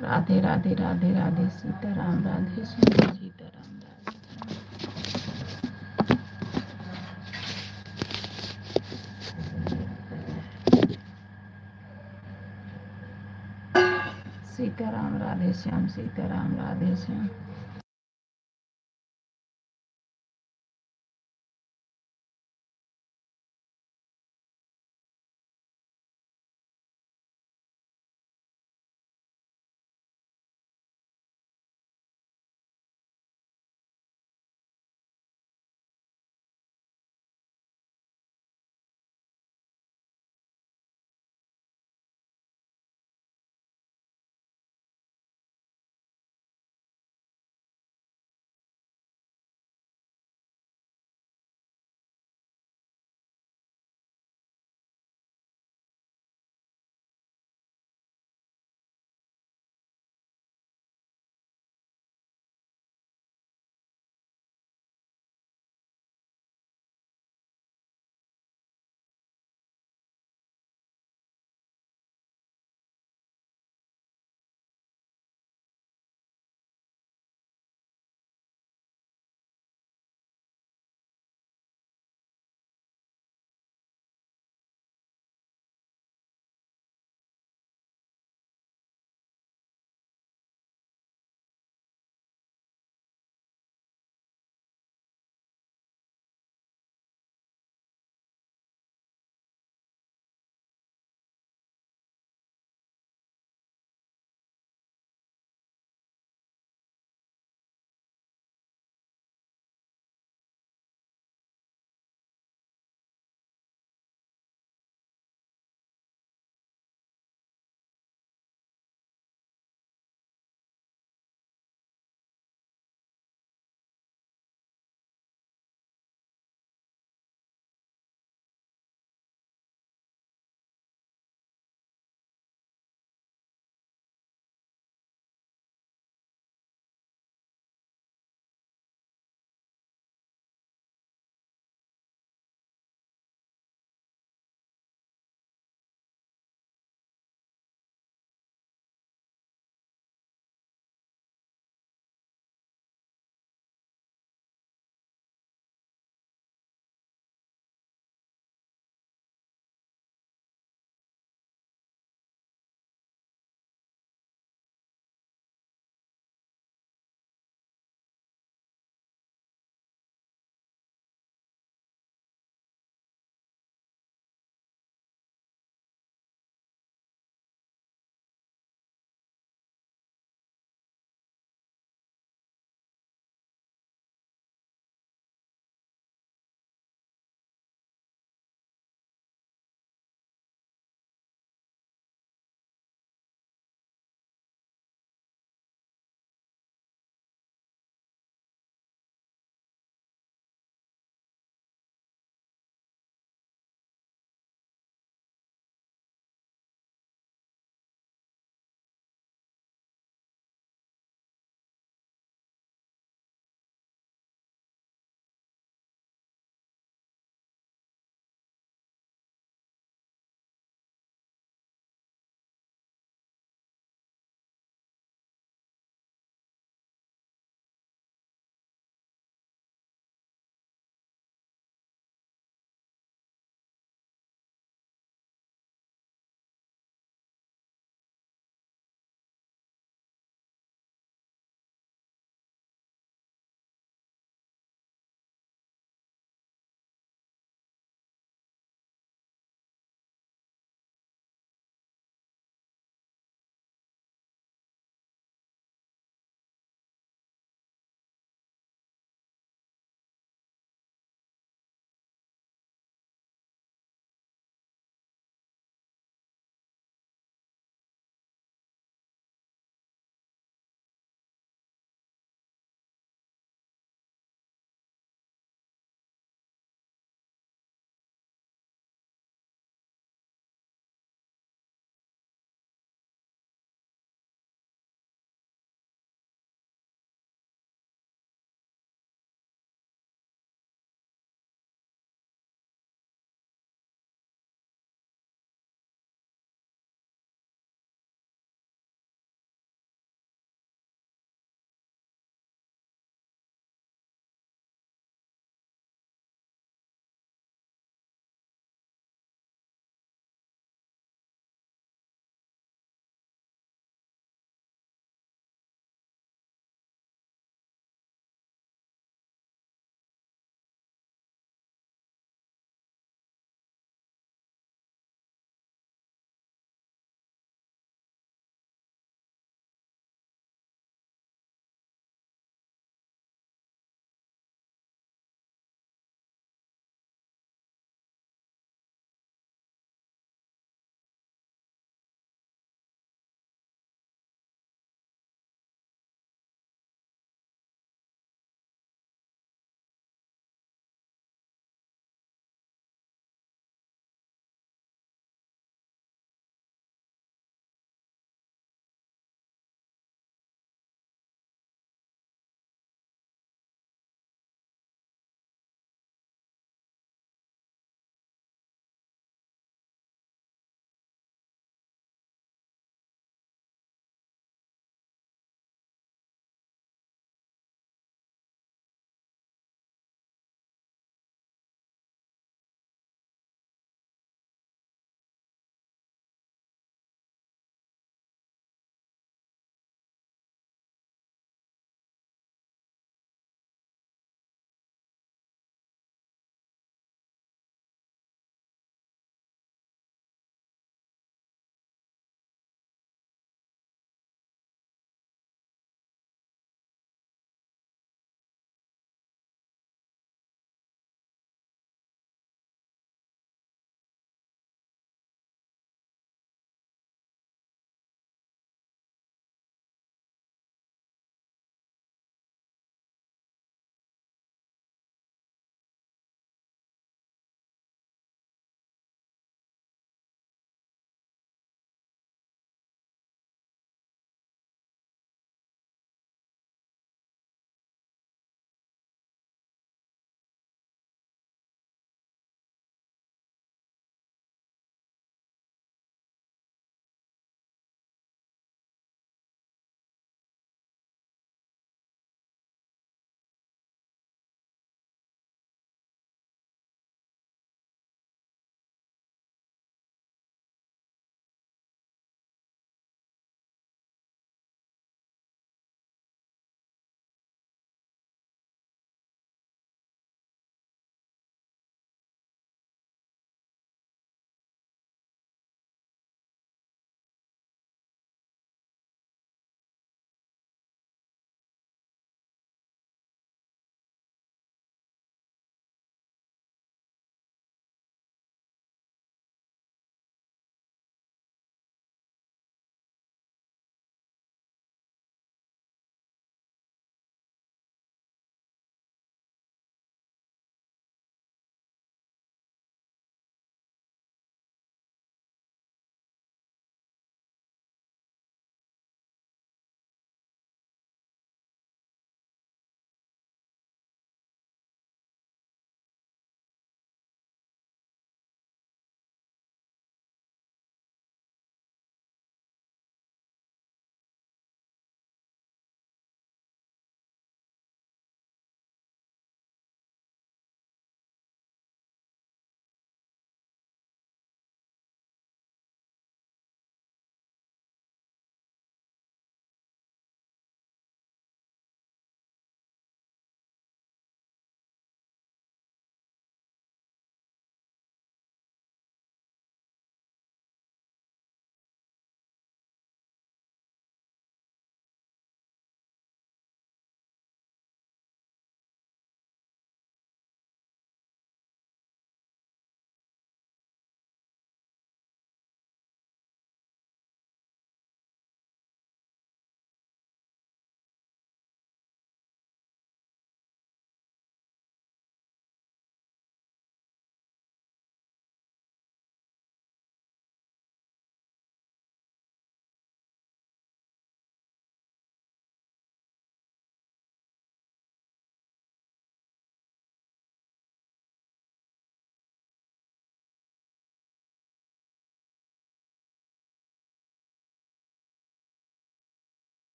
राधे राधे राधे राधे सीताराम राधे श्याम सीताराम राधे सीताराम राधे श्याम सीताराम राधे श्याम।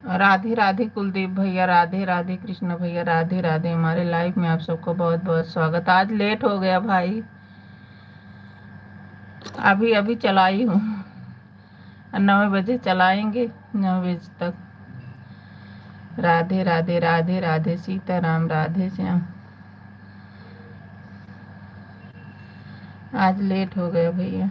राधे राधे कुलदीप भैया, राधे राधे कृष्ण भैया, राधे राधे। हमारे लाइव में आप सबको बहुत बहुत स्वागत। आज लेट हो गया भाई, अभी अभी चलाई हूँ। 9 बजे चलाएंगे, 9 बजे तक। राधे राधे राधे राधे सीताराम, राधे श्याम। आज लेट हो गया भैया।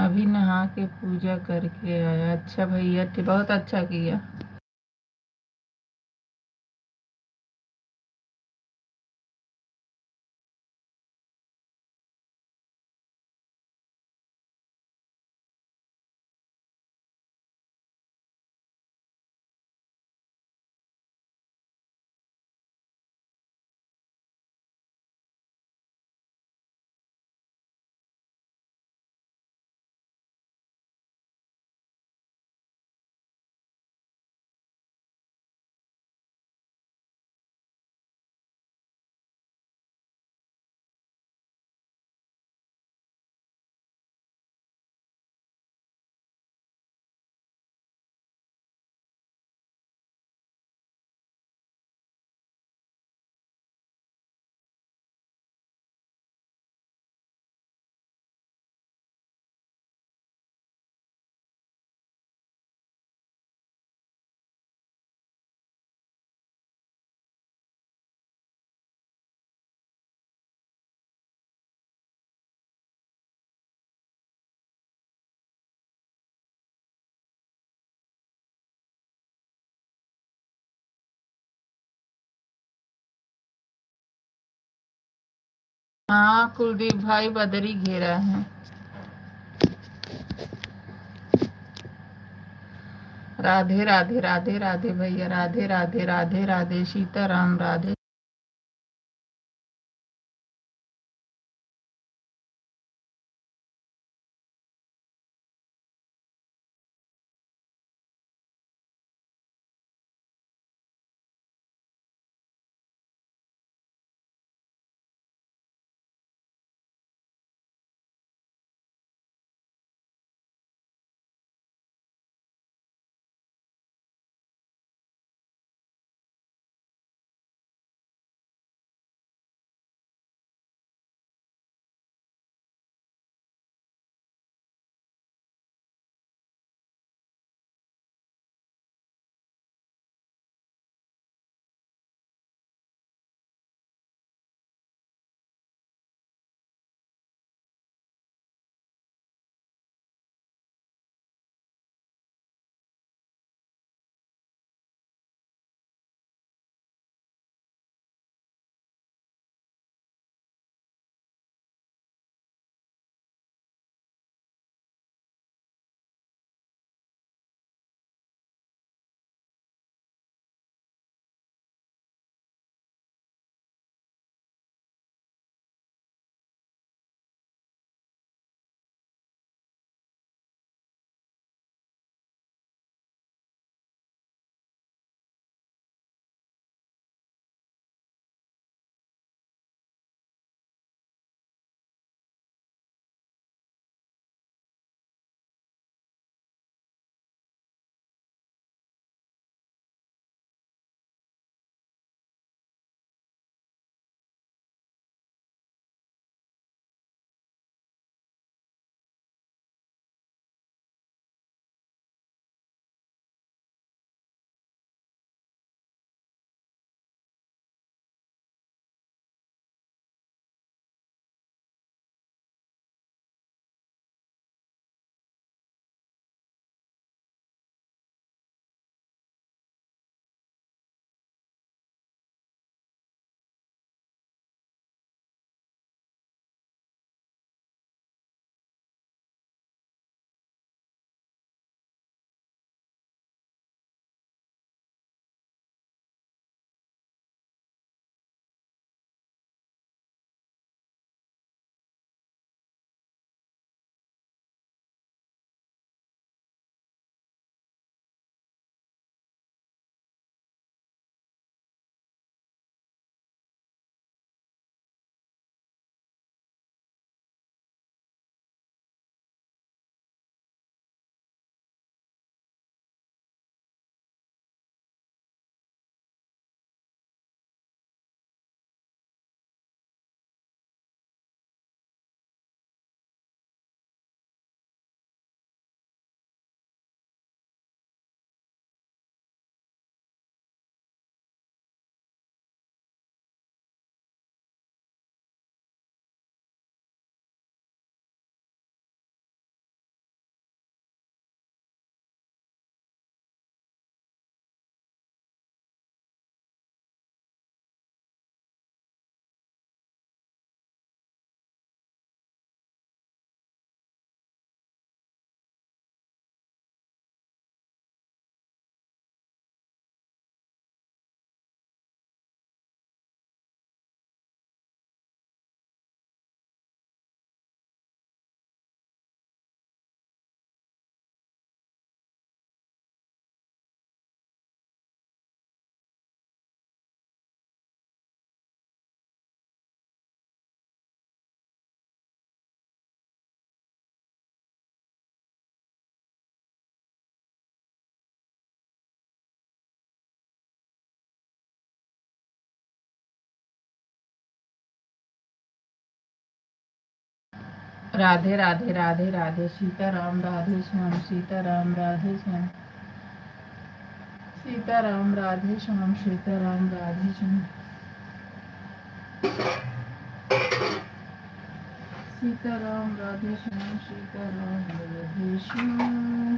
अभी नहा के पूजा करके आया। अच्छा भैया, बहुत अच्छा किया। हाँ कुलदीप भाई, बदरी घेरा है। राधे राधे राधे राधे भैया, राधे राधे राधे राधे सीताराम, राधे। राधे राधे राधे राधे सीताराम राधे श्याम सीताराम राधे श्याम सीताराम राधे श्याम सीताराम राधे श्याम सीताराम राधे श्याम सीताराम राधे श्याम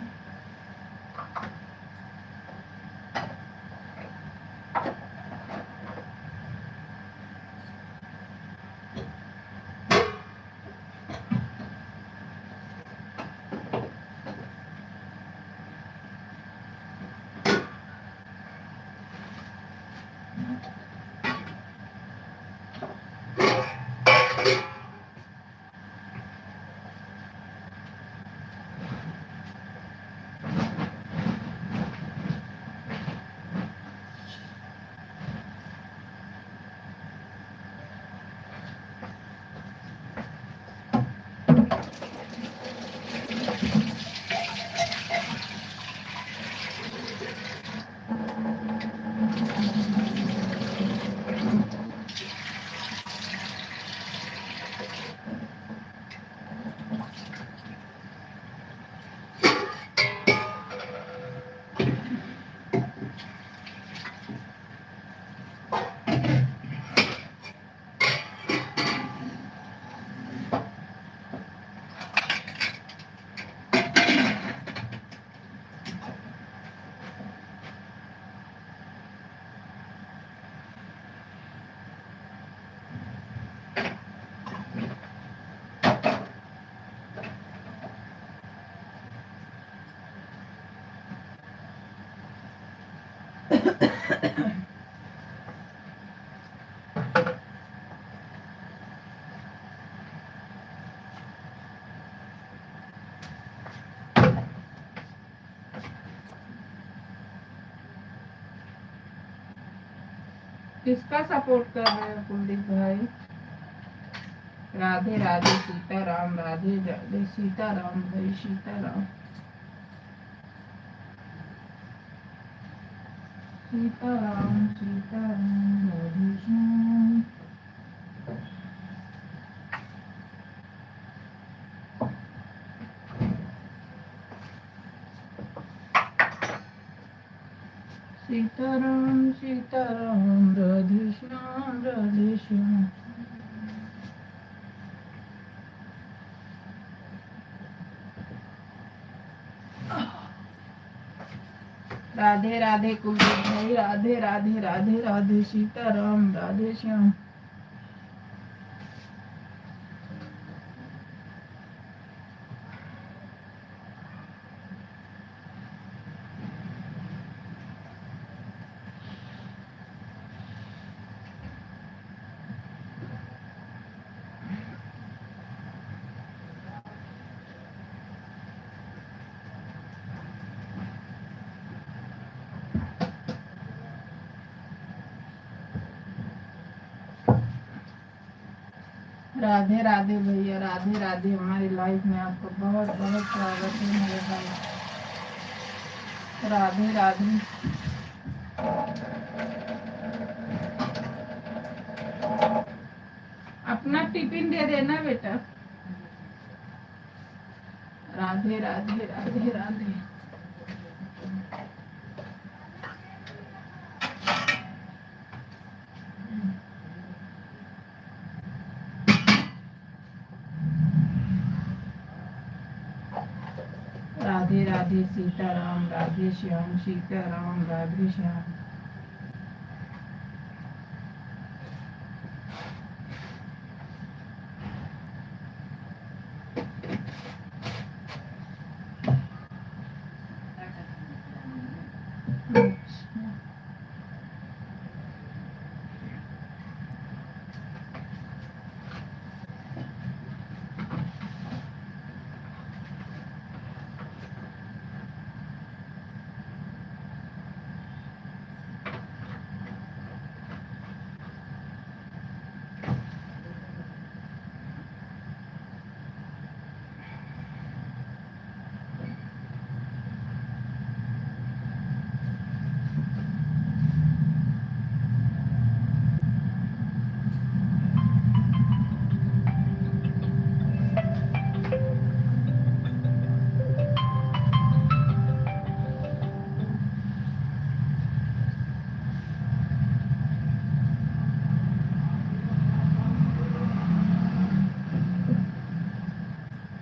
किसका सपोर्ट कर रहे हैं कुलदीप भाई? राधे राधे सीताराम राधे राधे सीताराम भाई सीताराम सीताराम सीताराम राधे श्याम सीताराम सीताराम राधे श्याम राधे श्याम राधे राधे कुलदीप भाई राधे राधे राधे राधे सीताराम राधे श्याम राधे राधे भैया राधे राधे हमारी लाइफ में आपको बहुत बहुत स्वागत है मेरे भाई राधे राधे अपना टिफिन दे देना बेटा राधे राधे राधे राधे राधे राधे सीताराम राधे श्याम सीताराम राधे श्याम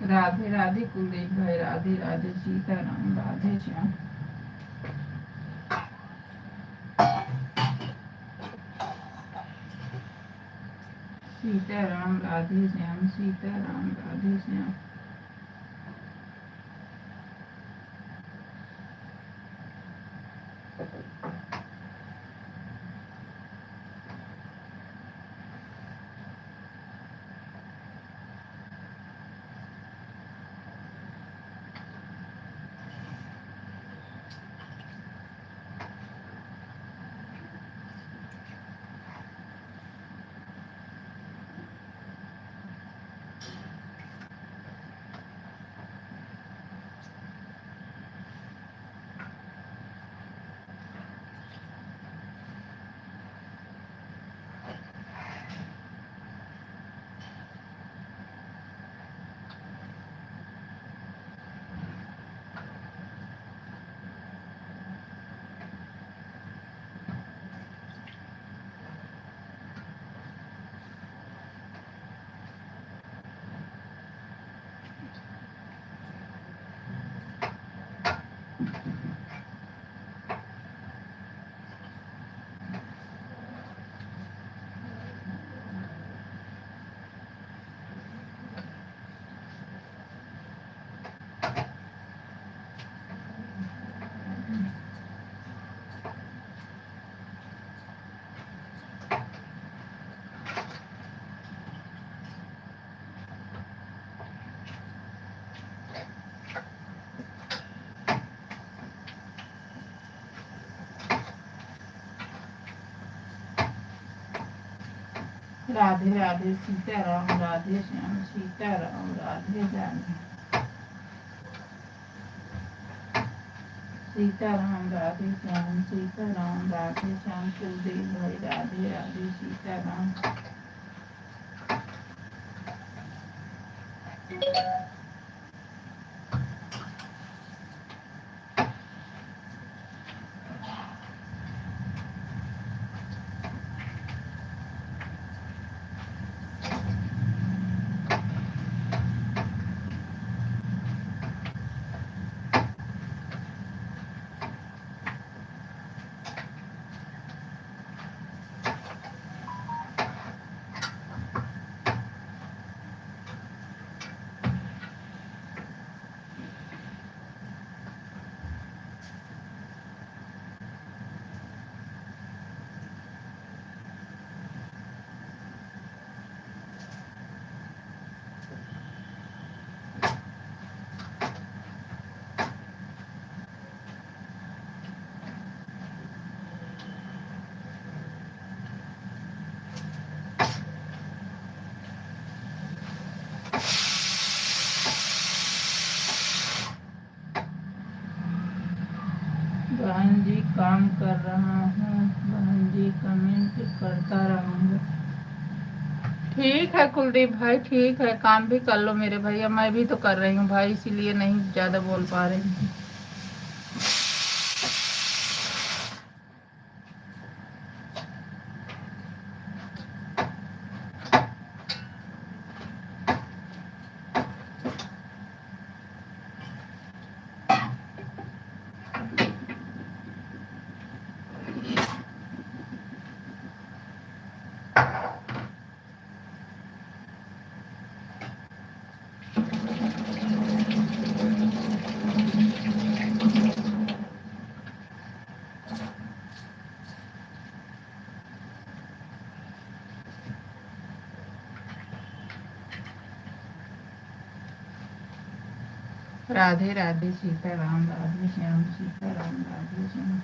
राधे राधे कुलदीप भाई, राधे राधे सीताराम, राधे श्याम। सीताराम राधे श्याम, सीताराम राधे श्याम। राधे राधे सीताराम, राधे श्याम, सीताराम राधे जानी। सीताराम राधे श्याम, सीताराम राधे श्याम कुलदीप भाई, राधे राधे सीताराम। बहन जी काम कर रहा हूँ, बहन जी कमेंट करता रहूँगा। ठीक है कुलदीप भाई, ठीक है, काम भी कर लो मेरे भैया, मैं भी तो कर रही हूँ भाई, इसीलिए नहीं ज़्यादा बोल पा रही हूँ। राधे राधे सीताराम, राधे श्याम, सीताराम राधे श्याम।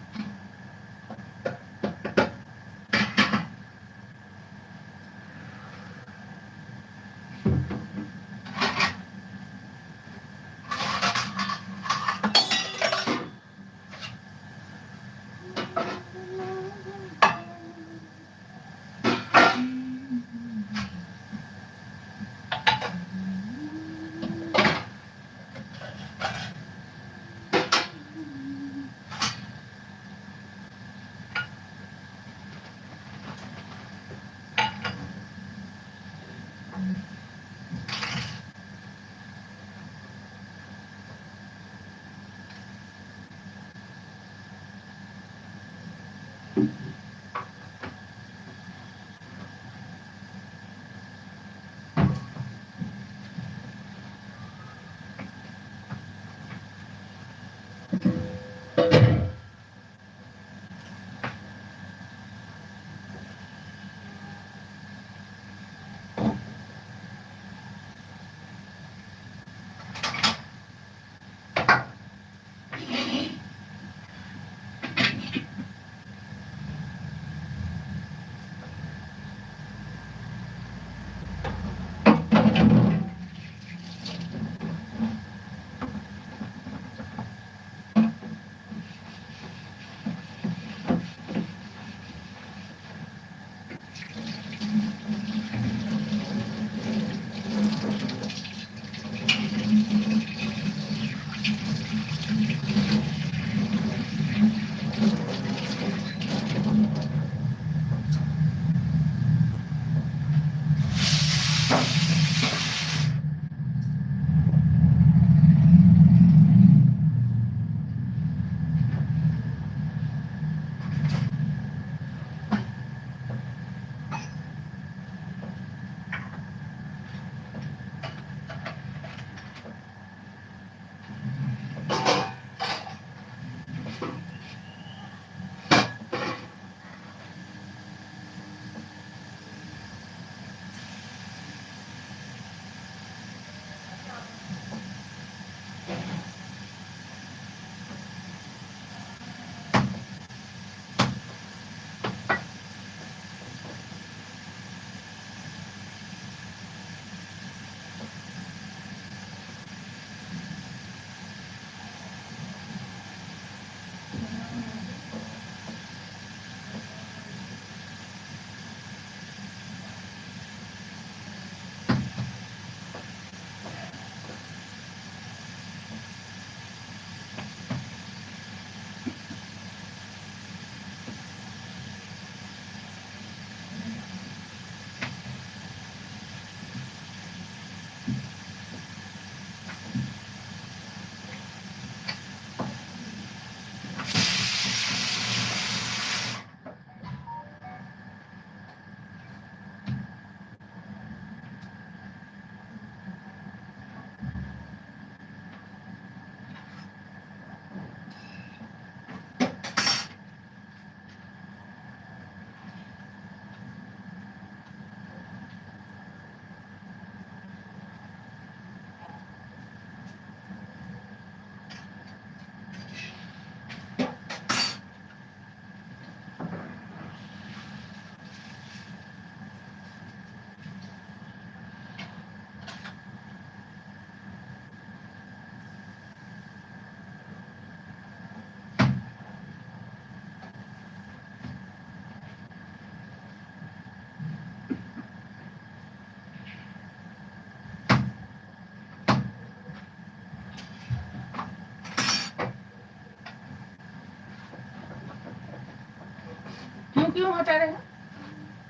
क्यों हटा रहे हैं?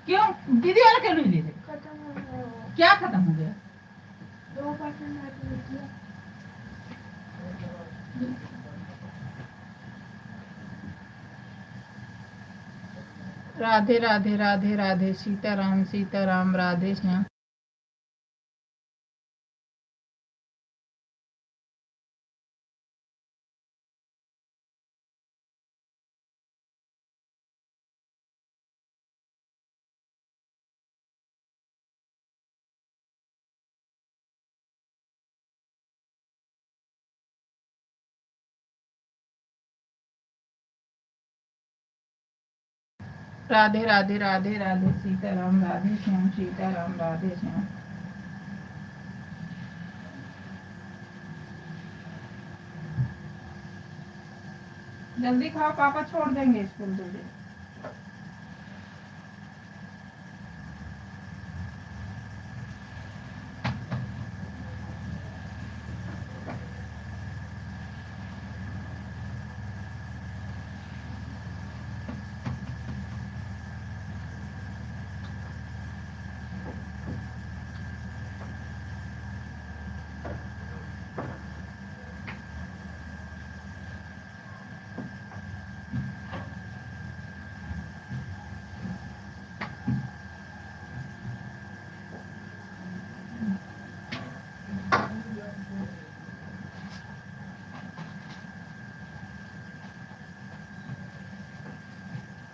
क्यों दीदी वाला क्यों नहीं दे रहे? क्या खत्म हो गया? 2% राधे राधे राधे राधे सीताराम सीताराम राधे श्याम। राधे राधे राधे राधे सीताराम राधे श्याम सीताराम राधे श्याम। जल्दी खाओ, पापा छोड़ देंगे स्कूल जल्दी।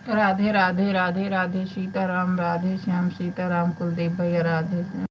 राधे राधे राधे राधे सीताराम राधे श्याम सीताराम कुलदीप भैया राधे श्याम।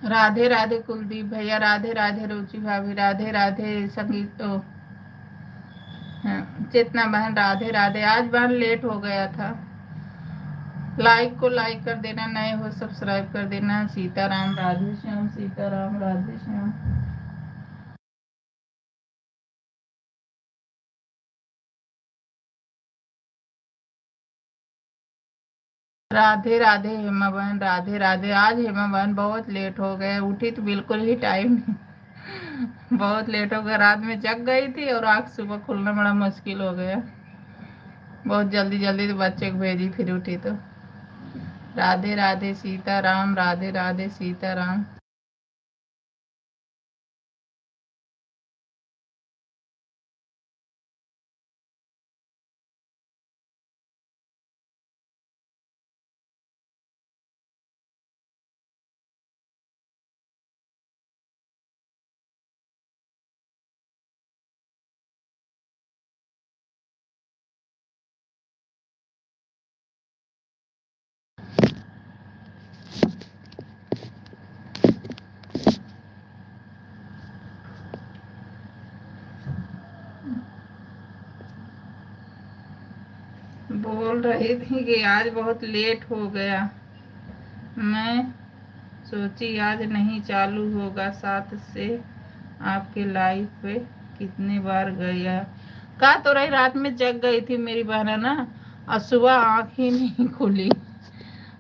राधे राधे कुलदीप भैया, राधे राधे रुचि भाभी, राधे राधे संगीत चेतना बहन, राधे राधे। आज बहन लेट हो गया था। लाइक को लाइक कर देना, नए हो सब्सक्राइब कर देना। सीताराम राधे श्याम, सीताराम राधे श्याम। राधे राधे हेमा बहन, राधे राधे। आज हेमा बहन बहुत लेट हो गए, उठी तो बिल्कुल ही टाइम नहीं। बहुत लेट हो गया, रात में जग गई थी और आँख सुबह खुलना बड़ा मुश्किल हो गया। बहुत जल्दी जल्दी तो बच्चे को भेजी, फिर उठी तो। राधे राधे सीताराम, राधे राधे सीताराम। बोल रही थी कि आज बहुत लेट हो गया। मैं सोची आज नहीं चालू होगा, साथ से आपके लाइव पे कितने बार गया। कहा तो रही, रात में जग गई थी मेरी बहना ना, और सुबह आँख ही नहीं खुली।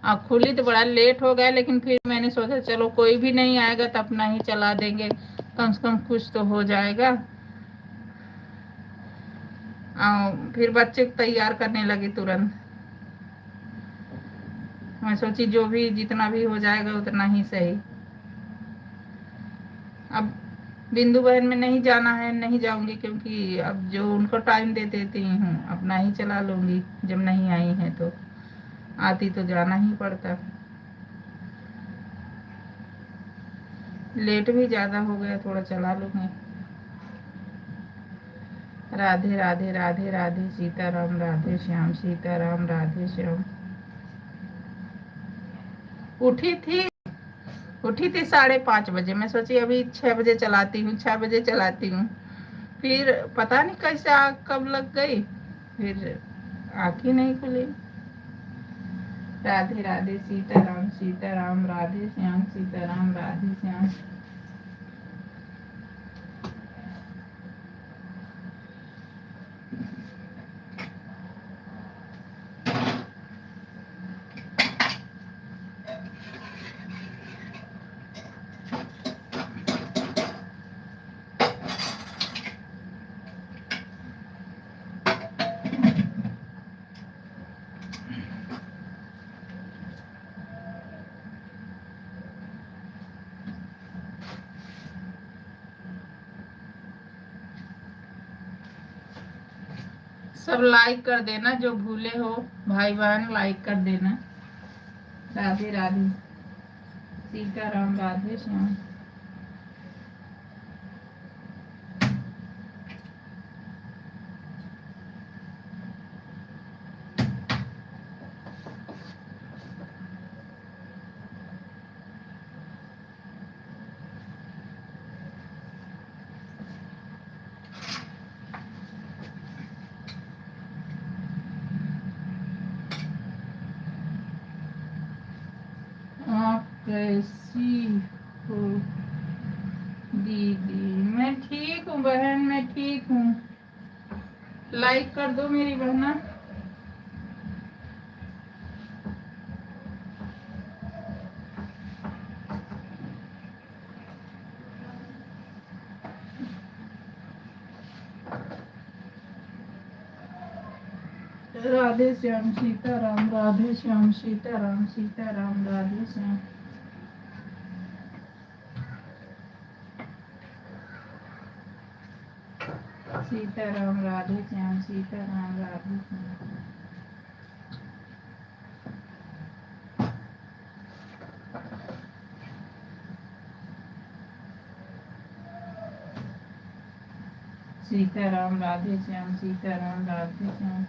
आँख खुली तो बड़ा लेट हो गया, लेकिन फिर मैंने सोचा चलो कोई भी नहीं आएगा तो अपना ही चला देंगे, कम से कम कुछ तो हो जाएगा। फिर बच्चे को तैयार करने लगी तुरंत। मैं सोची जो भी जितना भी हो जाएगा उतना ही सही। अब बिंदु बहन में नहीं जाना है, नहीं जाऊंगी, क्योंकि अब जो उनको टाइम दे देती हूँ, अपना ही चला लूंगी। जब नहीं आई है तो आती तो जाना ही पड़ता। लेट भी ज्यादा हो गया, थोड़ा चला लूंगी। राधे राधे, राधे राधे सीताराम, राधे श्याम, सीताराम राधे श्याम। उठी थी, उठी थी 5:30 बजे। मैं सोची अभी 6 बजे चलाती हूँ, 6 बजे चलाती हूँ। फिर पता नहीं कैसे आग कब लग गई, फिर आँख ही नहीं खुली। राधे राधे सीताराम, सीताराम राधे श्याम, सीताराम राधे श्याम। सब लाइक कर देना, जो भूले हो भाई बहन लाइक कर देना। राधे राधे सीताराम, राधे श्याम। आप कैसी हो दीदी? मैं ठीक हूँ बहन, मैं ठीक हूँ। लाइक कर दो मेरी बहना। राधे श्याम सीताराम, राधे श्याम सीताराम, सीताराम राधे श्याम। सीताराम राधे श्याम, सीताराम राधे श्याम। सीताराम राधे श्याम, सीताराम राधे श्याम।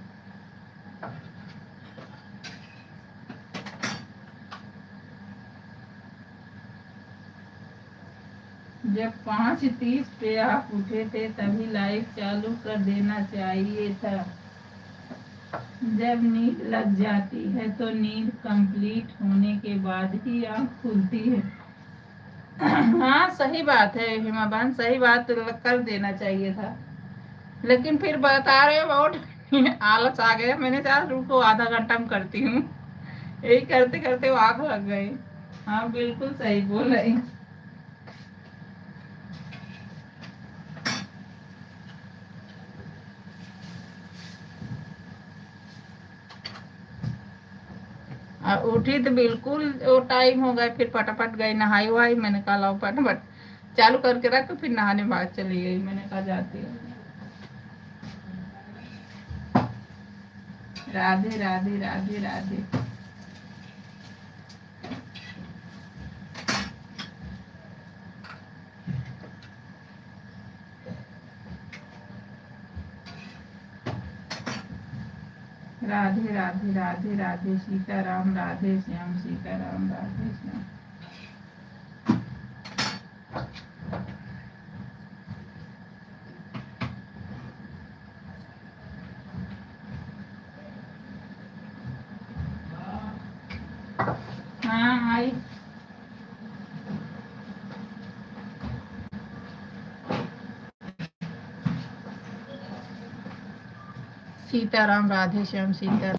जब 5:30 पे आप उठे थे तभी लाइव चालू कर देना चाहिए था। जब नींद लग जाती है तो नींद कंप्लीट होने के बाद ही आँख खुलती है। हाँ सही बात है हिमा बहन, सही बात कर देना चाहिए था, लेकिन फिर बता रहे हो बहुत आलस आ गया। मैंने कहा रुको आधा घंटा में करती हूँ, यही करते करते वो आँख लग गई। हाँ बिल्कुल सही बोल रही। उठी तो बिल्कुल वो टाइम हो गया, फिर फटाफट गई नहाई वहाई। मैंने कहा लो फटाफट चालू करके रख, फिर नहाने बाद चली गई। मैंने कहा जाती हूँ। राधे राधे राधे राधे। राधे राधे राधे राधे सीताराम राधे श्याम सीताराम राधे श्याम। हाँ आई। सीताराम राधे श्याम सीताराम।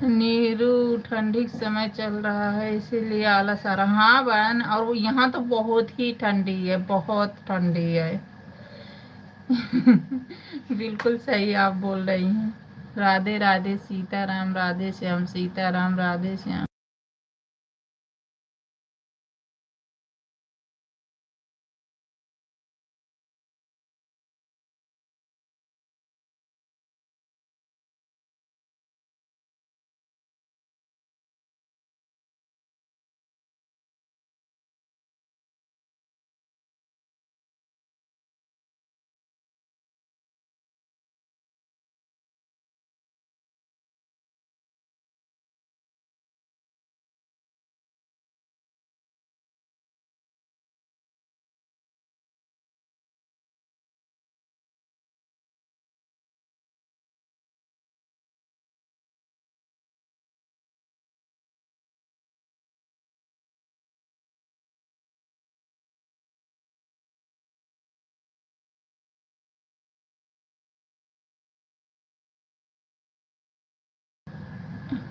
नीरू ठंडी के समय चल रहा है इसीलिए आलस आ रहा। हाँ बहन, और वो यहाँ तो बहुत ही ठंडी है, बहुत ठंडी है। बिल्कुल सही आप बोल रही हैं। राधे राधे सीताराम राधे श्याम सीताराम राधे श्याम।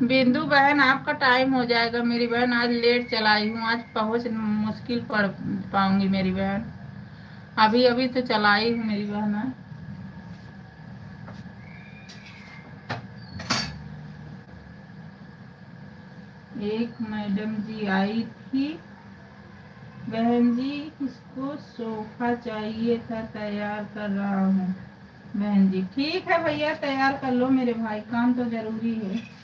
बिंदु बहन आपका टाइम हो जाएगा मेरी बहन, आज लेट चलाई हूँ, आज पहुँच मुश्किल पड़ पाऊंगी मेरी बहन। अभी अभी तो चलाई हूँ मेरी बहन। एक मैडम जी आई थी, बहन जी इसको सोफा चाहिए था, तैयार कर रहा हूँ। बहन जी ठीक है भैया, तैयार कर लो मेरे भाई, काम तो जरूरी है।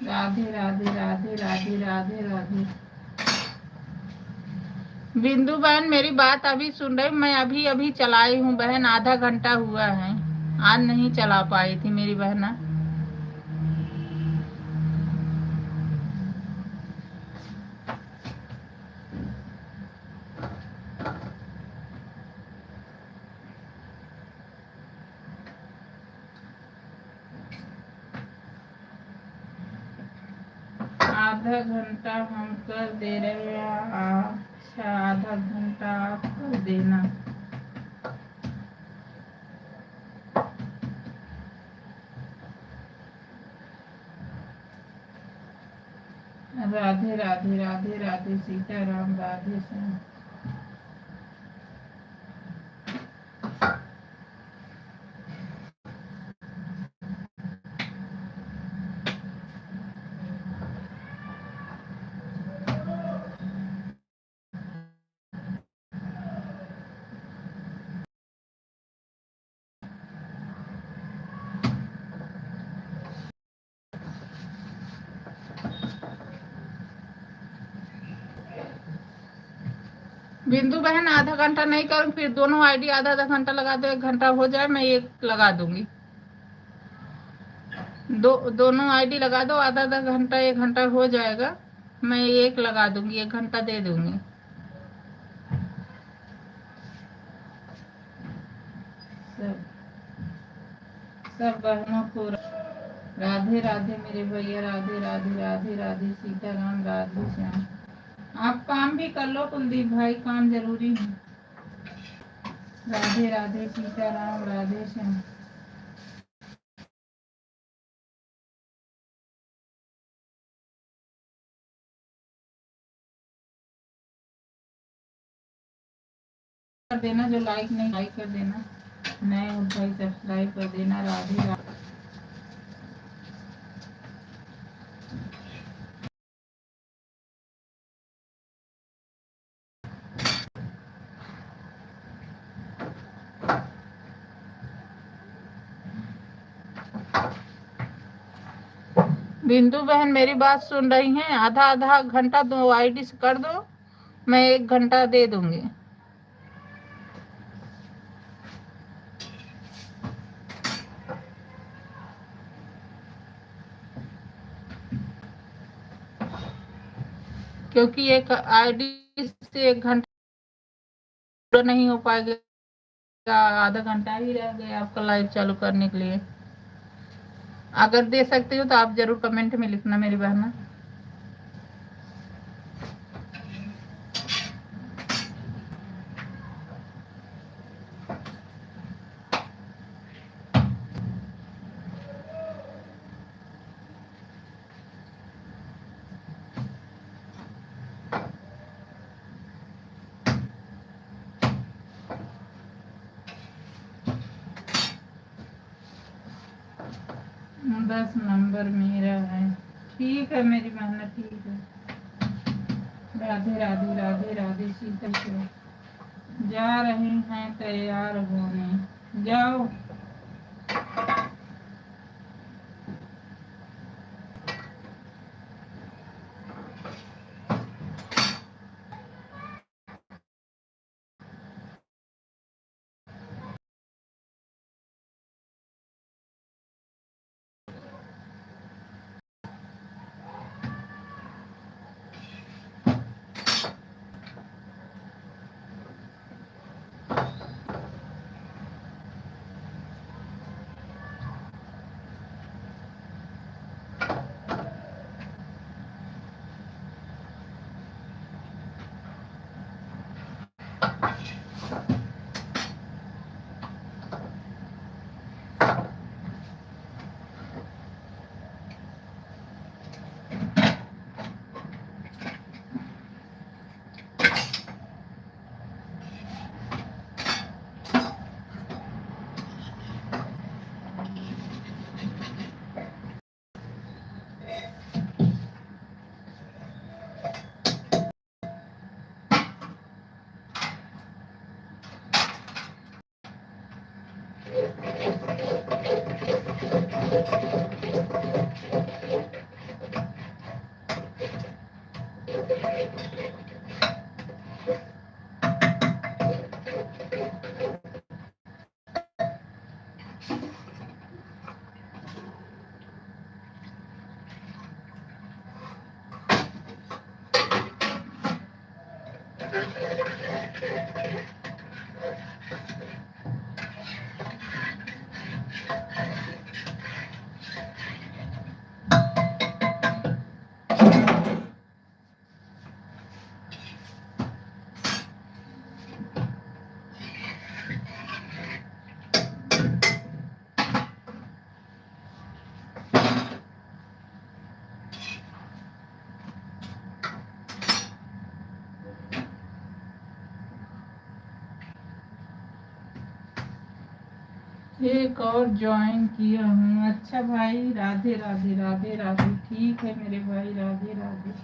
राधे राधे राधे राधे राधे राधे। बिंदु बहन मेरी बात अभी सुन रही, मैं अभी अभी चलाई हूँ बहन, आधा घंटा हुआ है, आज नहीं चला पाई थी मेरी बहना। आधा घंटा हम कर दे रहे हैं। अच्छा आधा घंटा आप कर देना। राधे राधे राधे राधे सीताराम राधे श्याम। बिंदु बहन आधा घंटा नहीं करूँ, फिर दोनों आईडी आधा आधा घंटा लगा दो, 1 घंटा हो जाए, मैं एक लगा दूंगी। दोनों आईडी लगा दो, आधा आधा घंटा 1 घंटा हो जाएगा, मैं एक लगा दूंगी, 1 घंटा दे दूंगी। सब सब बहनों को राधे राधे मेरे भैया, राधे राधे राधे राधे सीताराम, राधे श्याम। आप काम भी कर लो कुलदीप भाई, काम जरूरी है। राधे राधे सीताराम, राधे श्याम। कर देना, जो लाइक नहीं लाइक कर देना, नए हो भाई सब्सक्राइब कर देना। राधे राधे। बिंदु बहन मेरी बात सुन रही हैं? आधा आधा घंटा दो आईडी से कर दो, मैं 1 घंटा दे दूंगी। क्योंकि एक आईडी से 1 घंटा पूरा नहीं हो पाएगा, आधा घंटा ही रह गया आपका लाइव चालू करने के लिए। अगर दे सकते हो तो आप जरूर कमेंट में लिखना मेरी बहना। दस नंबर मेरा है। ठीक है मेरी बहना, ठीक है। राधे राधे राधे राधे सीता। जा रहे हैं तैयार होने, जाओ। एक और ज्वाइन किया हूँ। अच्छा भाई, राधे राधे राधे राधे। ठीक है मेरे भाई, राधे राधे।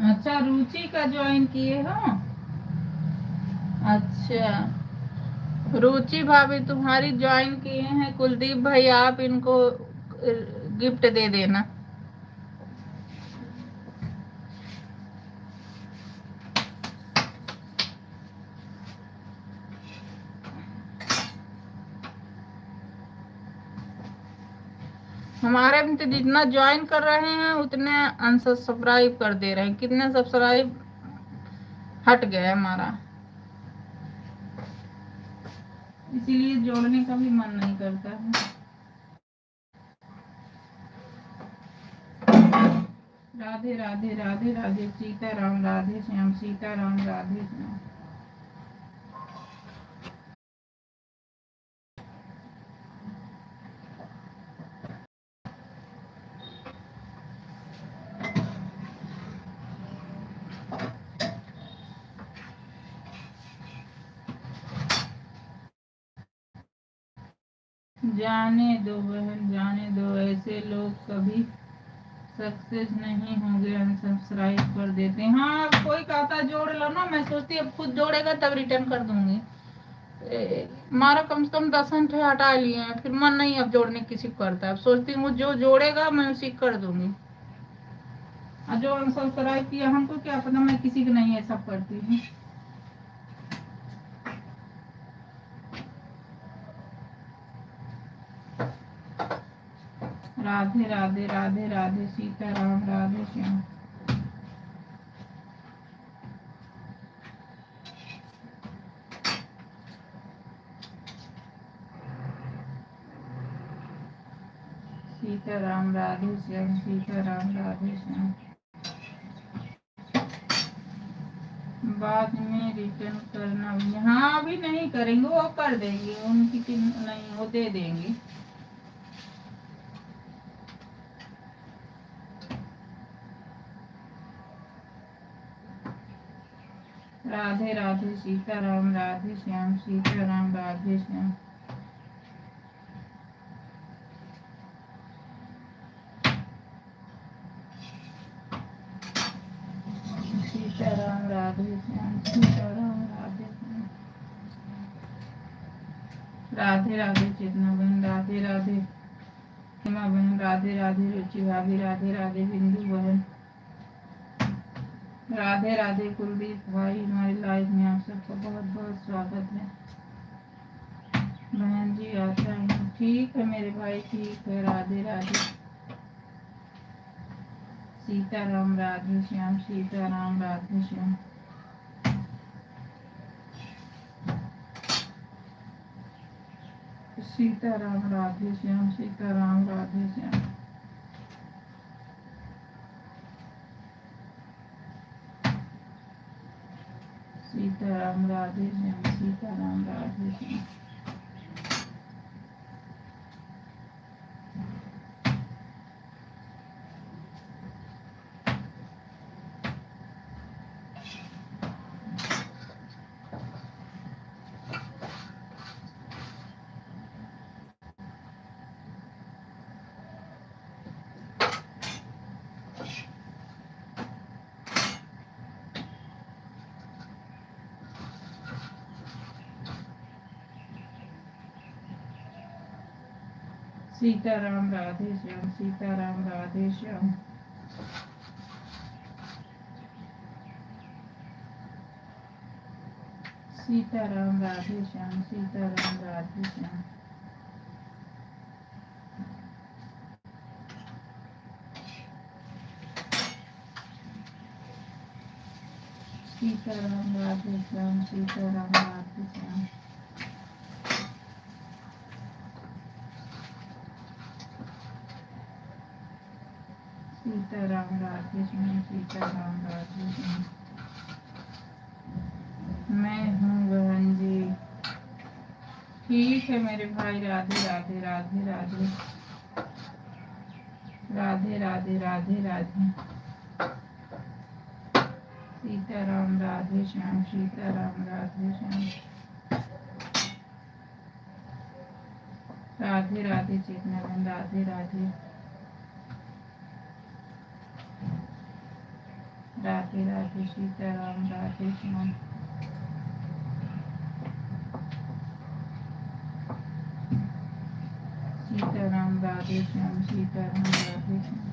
अच्छा, रुचि का ज्वाइन किए हो? अच्छा, रुचि भाभी तुम्हारी ज्वाइन किए हैं, कुलदीप भाई आप इनको गिफ्ट दे देना। हमारे में तो जितना ज्वाइन कर रहे हैं उतने अनसब्सक्राइब कर दे रहे हैं। कितने सब्सक्राइब हट गया हमारा, इसीलिए जोड़ने का भी मन नहीं करता है। राधे राधे राधे राधे, सीताराम राधे श्याम, सीताराम राधे श्याम। जाने दो बहन, जाने दो, ऐसे लोग कभी सक्सेस नहीं होंगे, अनसब्सक्राइब कर देते हैं। हाँ, कोई कहता जोड़ लो ना, मैं सोचती अब खुद जोड़ेगा तब रिटर्न कर दूंगी। हमारा कम से कम 10 घंटे हटा लिए हैं, फिर मन नहीं अब जोड़ने किसी को करता। अब सोचती हूँ जो जोड़ेगा मैं उसी कर दूंगी, और जो अनसब्सक्राइब किया हमको क्या पता, मैं किसी को नहीं ऐसा करती हूँ। राधे राधे राधे राधे, सीताराम राधे श्याम। सीताराम राधे श्याम, सीताराम राधे श्याम। बाद में रिटर्न करना भी, हाँ अभी नहीं करेंगे, वो कर देंगे, उनकी नहीं, वो दे देंगे। राधे राधे, सीताराम राधे श्याम, सीताराम राधे श्याम। सीताराम राधे श्याम, सीताराम राधे श्याम। राधे राधे चेतना बहन, राधे राधे सीमा बहन, राधे राधे रुचि भाभी, राधे राधे बिंदु बहन, राधे राधे कुलदीप भाई। हमारी लाइफ में आप सबका बहुत बहुत स्वागत है। बहन जी आता है, ठीक है मेरे भाई, ठीक है। राधे राधे, सीताराम राधे श्याम, सीताराम राधे श्याम। सीताराम राधे श्याम, सीताराम राधे श्याम। सीताराम राधे श्याम, सीताराम राधे श्याम। सीताराम राधे श्याम, सीताराम राधे श्याम। सीताराम राधे श्याम, सीताराम राधे श्याम। सीताराम राधे श्याम, सीताराम राधे श्याम। सीताराम राधे श्याम, सीताराम राधे श्याम। मैं हूँ बहन जी, ठीक है मेरे भाई। राधे राधे राधे राधे, राधे राधे राधे राधे। सीताराम राधे श्याम, सीताराम राधे श्याम। राधे राधे चेतना बहन, राधे राधे, राधे राधे सीताराम राधे श्याम। सीताराम राधे श्याम सीताराम राधे श्याम।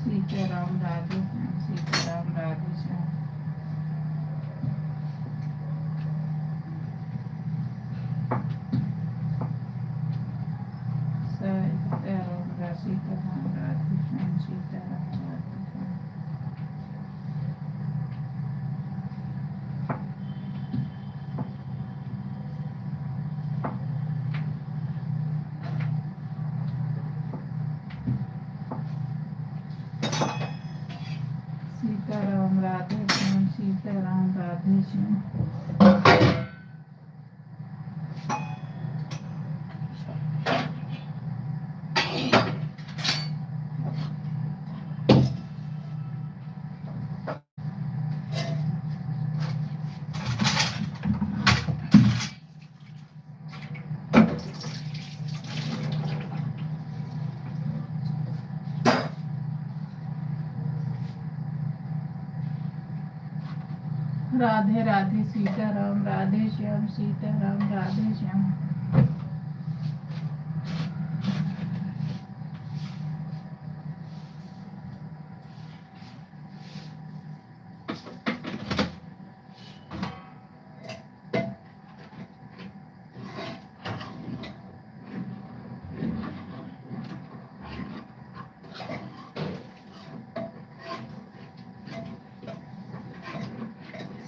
सीताराम राधे श्याम सीताराम राधे श्याम। सीताराम सीताराम राधे श्याम सीताराम राधे श्याम। सीताराम राधे श्याम सीताराम राधे श्याम। राधे राधे सीताराम राधे श्याम सीताराम राधे श्याम।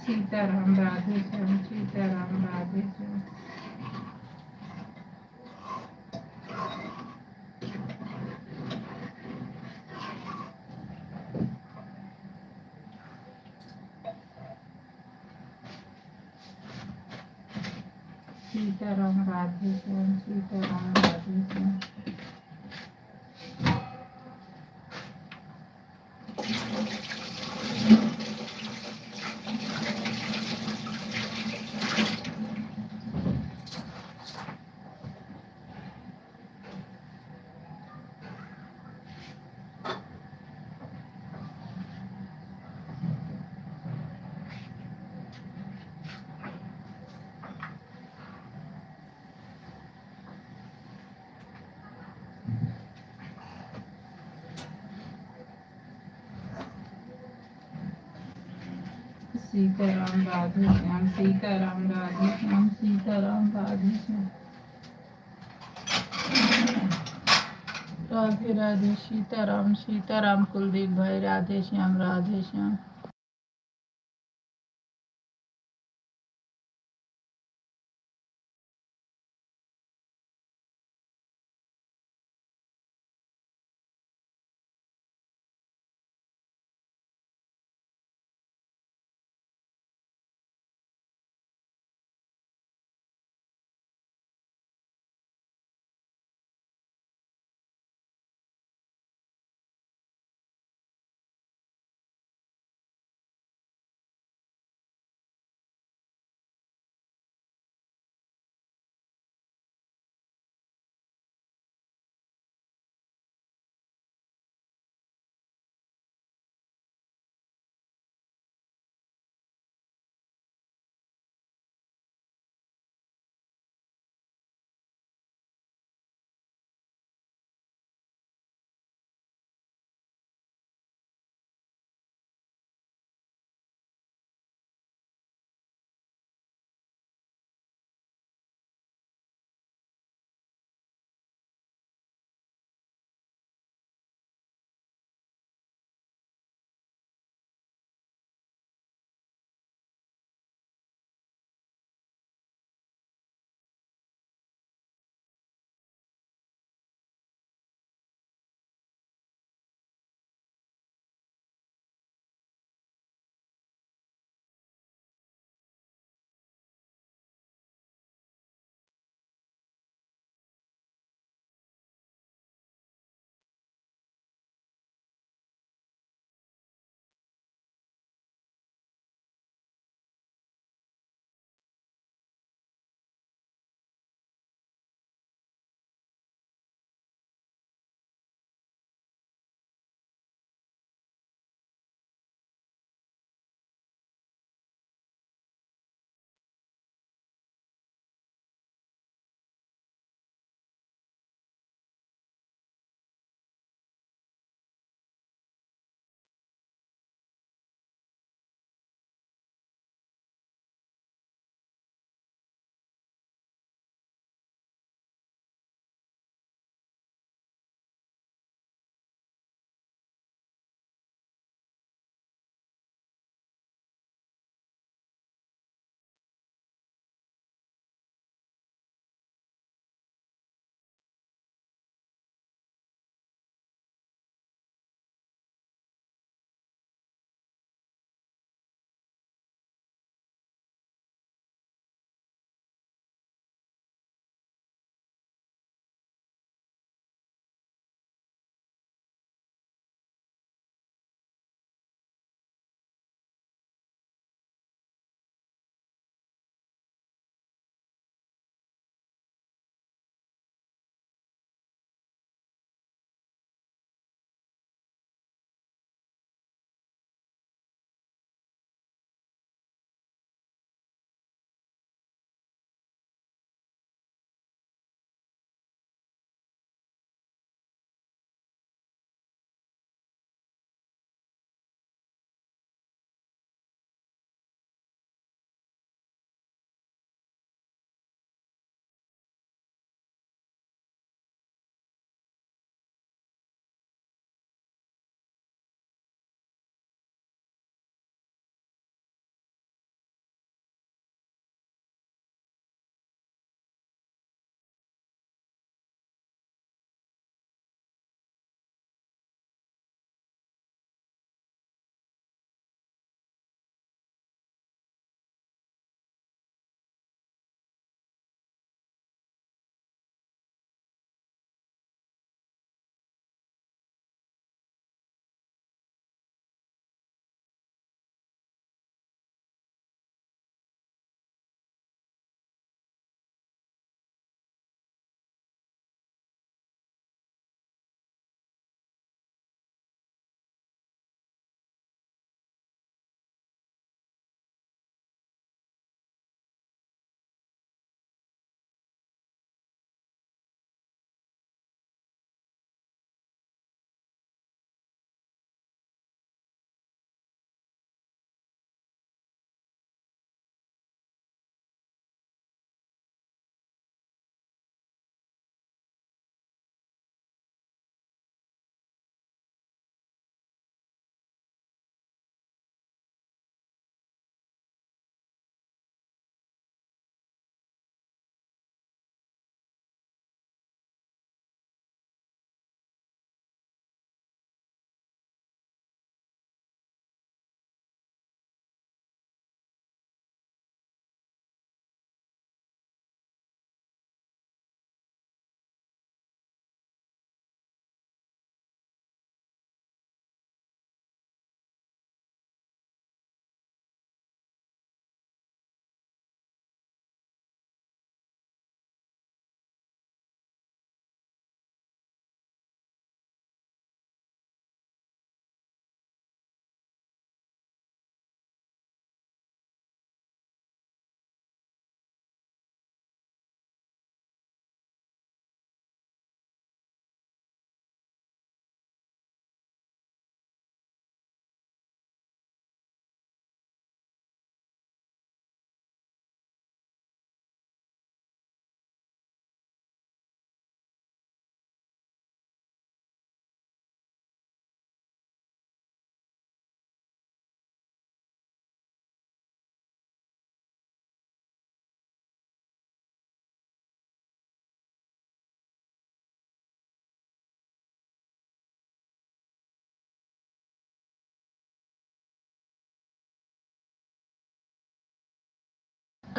सीताराम राधे श्याम सीताराम राधे श्याम। सीताराम राधे श्याम सीताराम राधे श्याम। सीताराम राधे श्याम सीताराम राधे श्याम सीताराम राधे श्याम। राधे राधे सीताराम सीताराम कुलदीप भाई राधे श्याम राधे श्याम।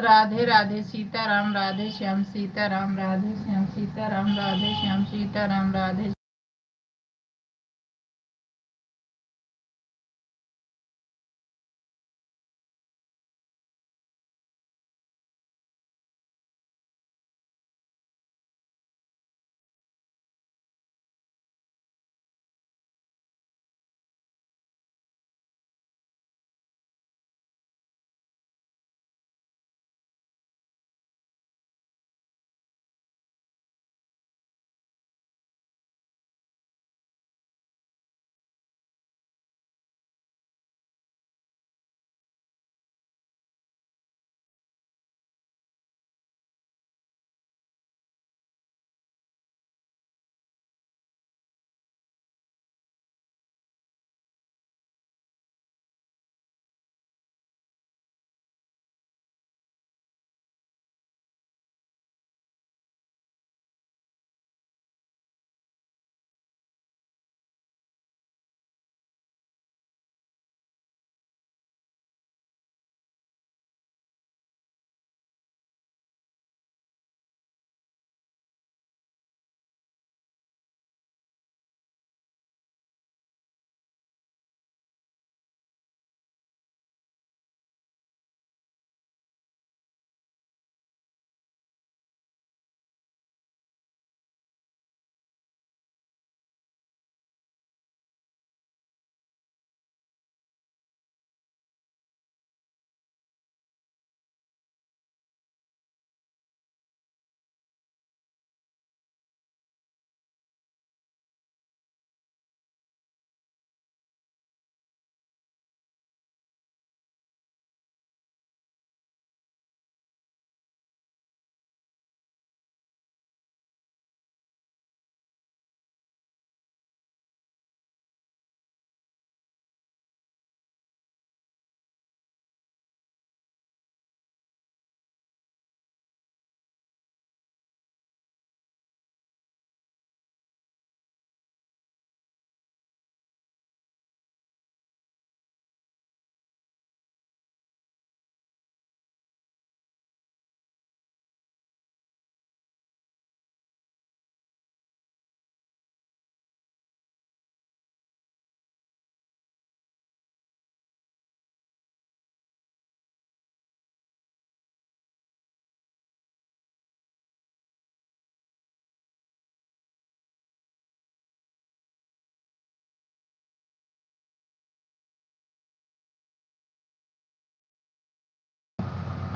राधे राधे सीताराम राधे श्याम सीताराम राधे श्याम सीताराम राधे श्याम सीताराम राधे।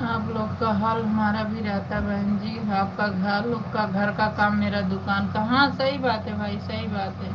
आप लोग का हाल हमारा भी रहता बहन जी, आपका घर लोग का घर का काम मेरा दुकान का। हाँ सही बात है भाई, सही बात है।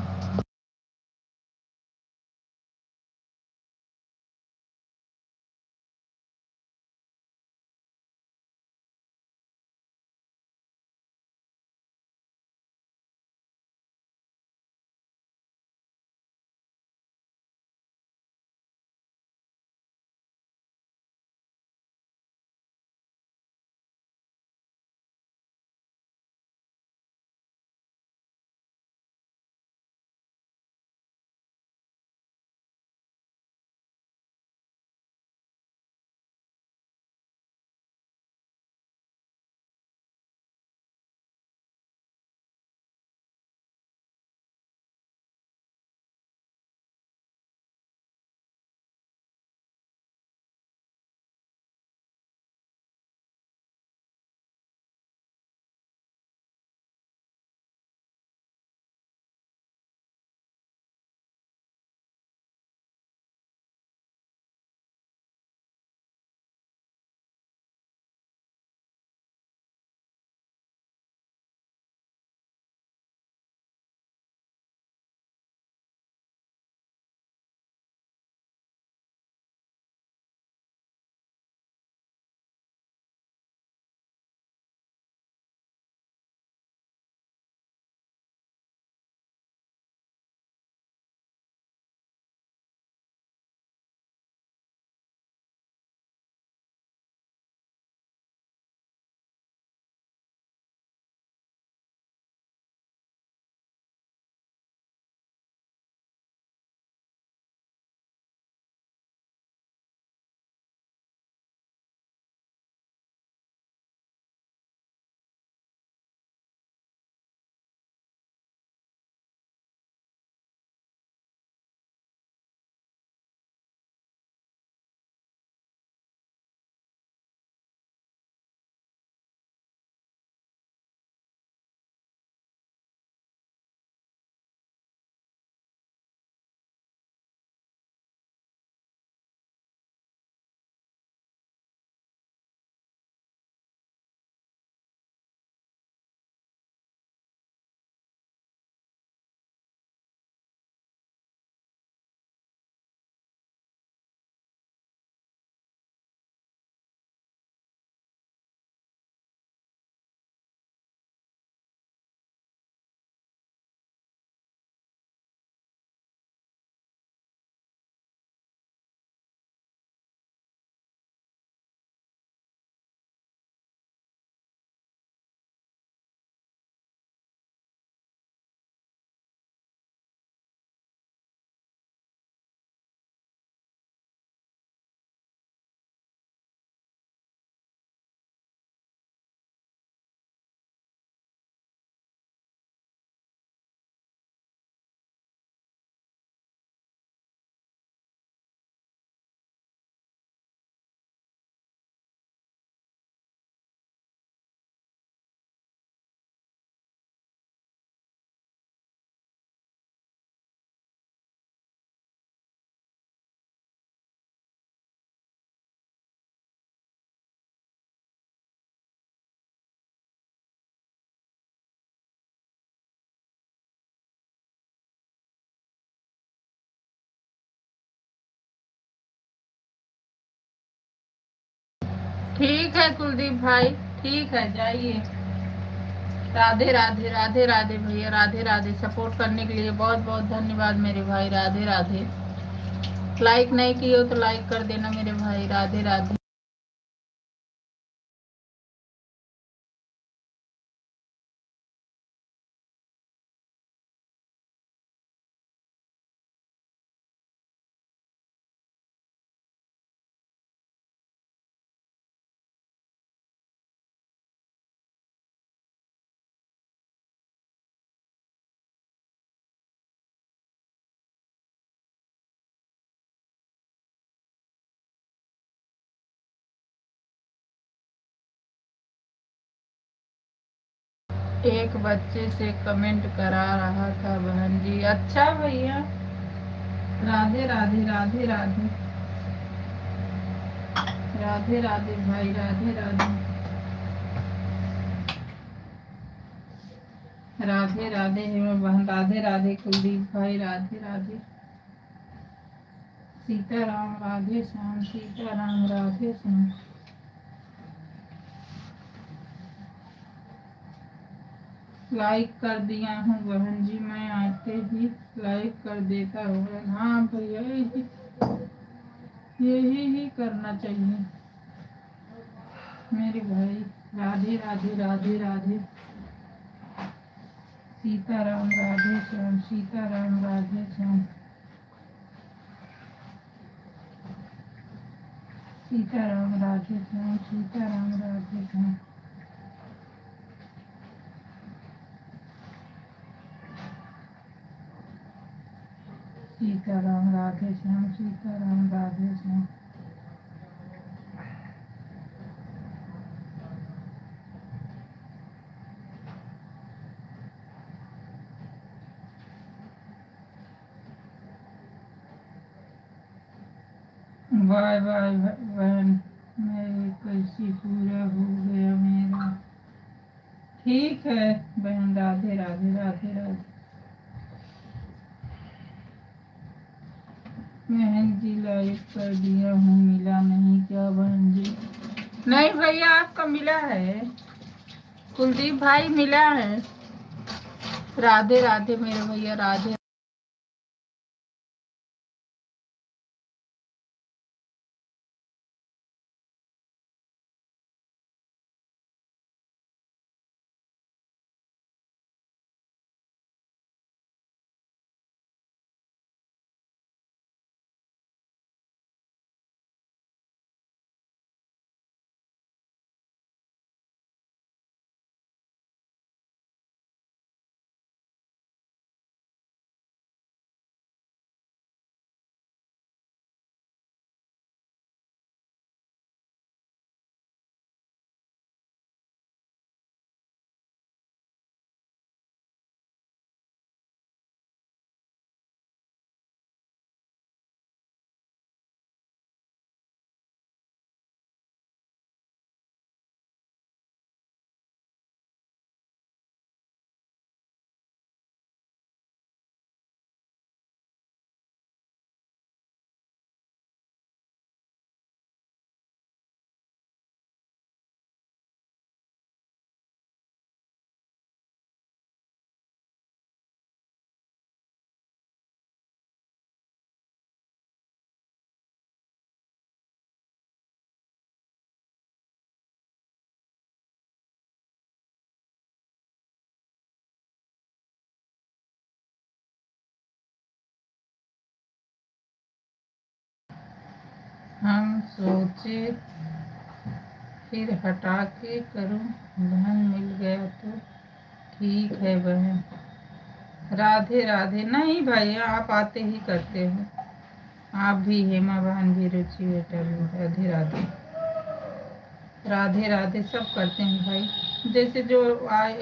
ठीक है कुलदीप भाई, ठीक है, जाइए। राधे राधे राधे राधे भैया, राधे राधे। सपोर्ट करने के लिए बहुत बहुत धन्यवाद मेरे भाई, राधे राधे। लाइक नहीं किए हो तो लाइक कर देना मेरे भाई, राधे राधे। एक बच्चे से कमेंट करा रहा था बहन जी। अच्छा भैया, राधे राधे राधे राधे राधे राधे भाई, राधे राधे राधे राधे हेमा बहन, राधे राधे कुलदीप भाई, राधे राधे। सीताराम राधे श्याम, सीताराम राधे श्याम। लाइक कर दिया हूँ बहन जी, मैं आते ही लाइक कर देता हूँ। हाँ भैया, यही ही करना चाहिए मेरे भाई। राधे राधे राधे राधे। सीताराम राधे श्याम, सीताराम राधे श्याम, सीताराम राधे श्याम, सीताराम राधे श्याम। सीताराम राधे श्याम, सीताराम राधे श्याम। बाय बाय बहन, मैं कैसी पूरा हो गया मेरा। ठीक है बहन, राधे राधे राधे राधे। बहन जी लाइक कर दिया हूँ, मिला नहीं क्या बहन जी? नहीं भैया, आपका मिला है कुलदीप भाई, मिला है। राधे राधे मेरे भैया, राधे। हम सोचे फिर हटा के करूं, बहन मिल गया तो ठीक है बहन। राधे राधे। नहीं भाई, आप आते ही करते हो, आप भी, हेमा बहन भी, रुचि बेटा भी। राधे राधे राधे राधे, सब करते हैं भाई। जैसे जो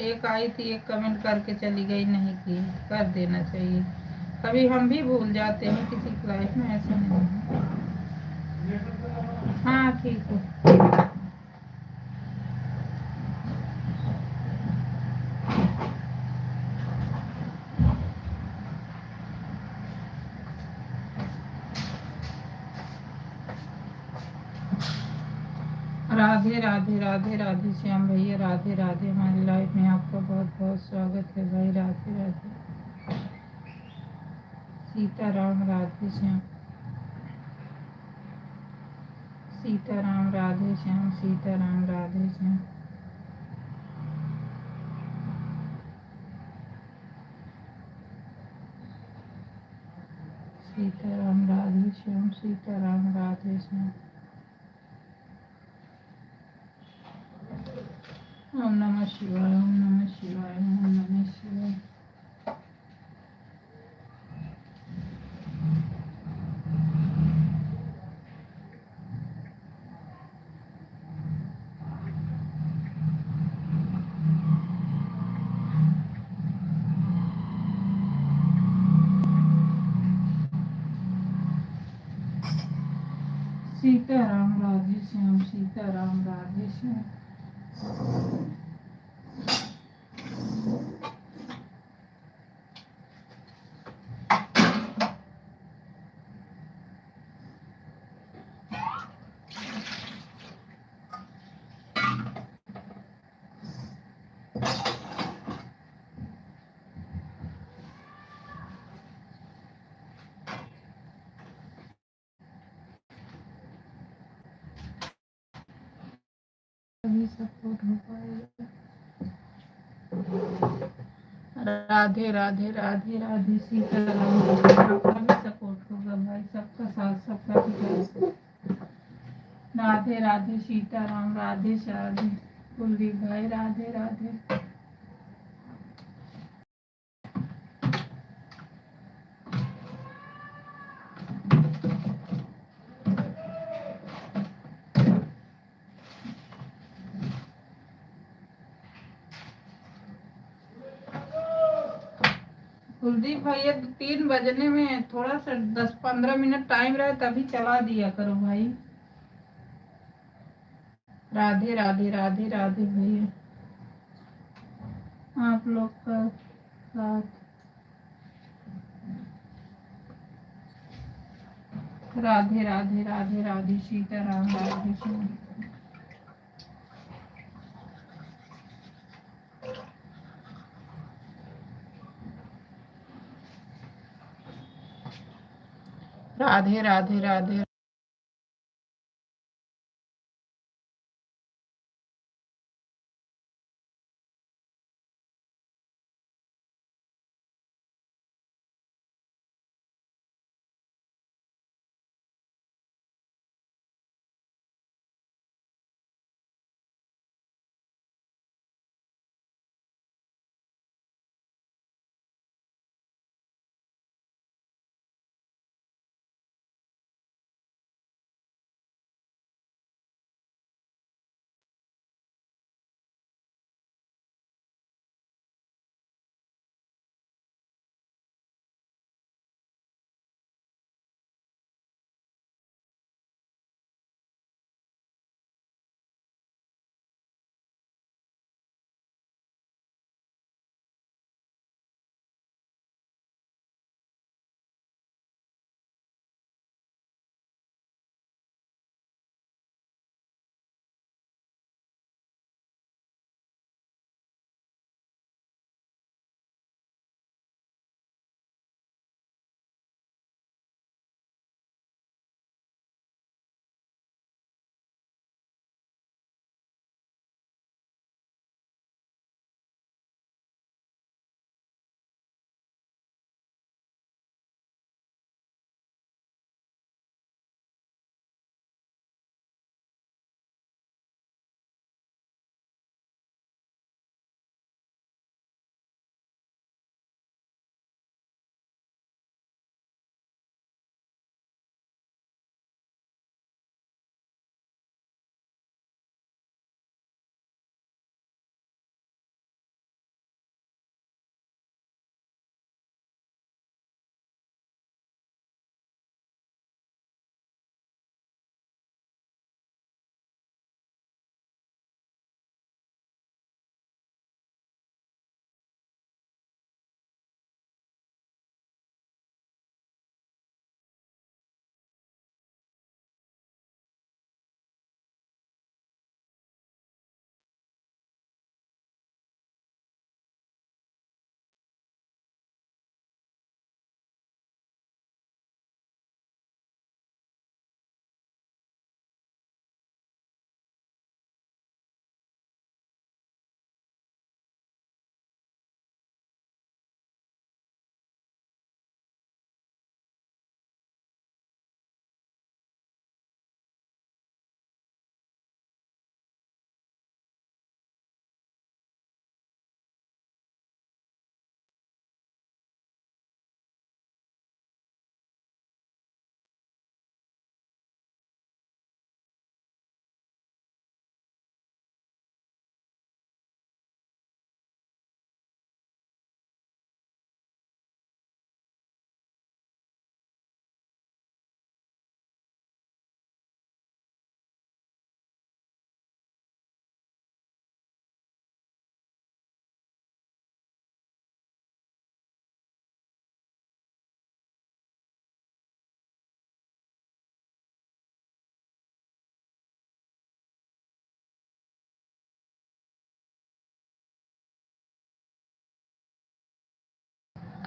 एक आई थी, एक कमेंट करके चली गई, नहीं की, कर देना चाहिए। कभी हम भी भूल जाते हैं किसी की लाइफ में, ऐसा नहीं है। हाँ ठीक है। राधे राधे राधे राधे राधे श्याम भैया, राधे राधे। हमारी लाइफ में आपका बहुत बहुत स्वागत है भाई, राधे राधे। सीताराम राधे श्याम, सीताराम राधे श्याम, सीताराम राधे श्याम। सीताराम राधे श्याम, सीताराम राधे श्याम। ओम नमः शिवाय, ओम नमः शिवाय, ओम नमः शिवाय। सीताराम राधे श्याम, सीताराम राधे श्याम। तभी सपोर्ट हो पाएगा। राधे राधे राधे राधे, सीताराम। आपका भी सपोर्ट होगा भाई, सबका साथ सबका विकास। राधे राधे सीताराम, राधे राधे कुलदीप भाई, राधे राधे। कुलदीप भैया 3 बजने में थोड़ा सा 10-15 मिनट टाइम रहे तभी चला दिया करो भाई। राधे राधे राधे राधे भैया, आप लोग का साथ। राधे राधे राधे राधे सीताराम, राधे श्याम। राधे राधे राधे।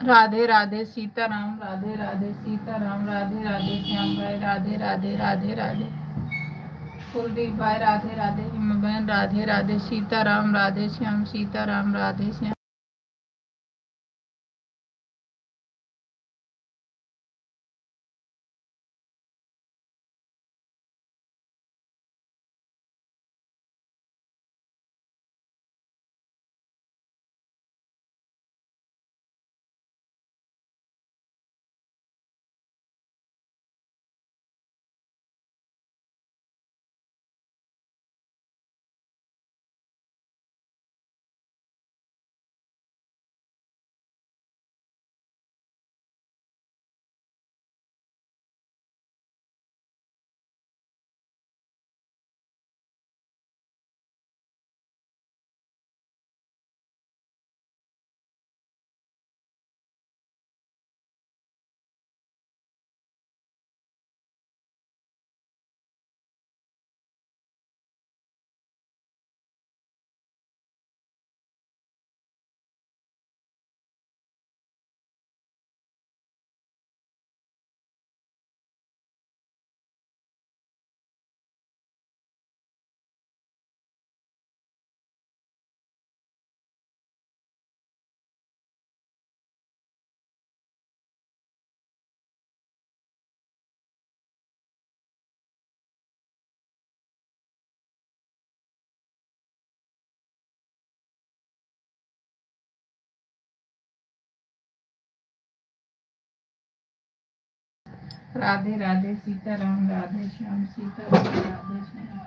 राधे राधे सीताराम, राधे राधे सीताराम, राधे राधे श्याम भाई, राधे राधे राधे राधे कुलदीप भाई, राधे राधे हिमा बहन, राधे राधे सीताराम, राधे श्याम सीताराम, राधे श्याम। राधे राधे सीताराम, राधे श्याम सीताराम, राधे श्याम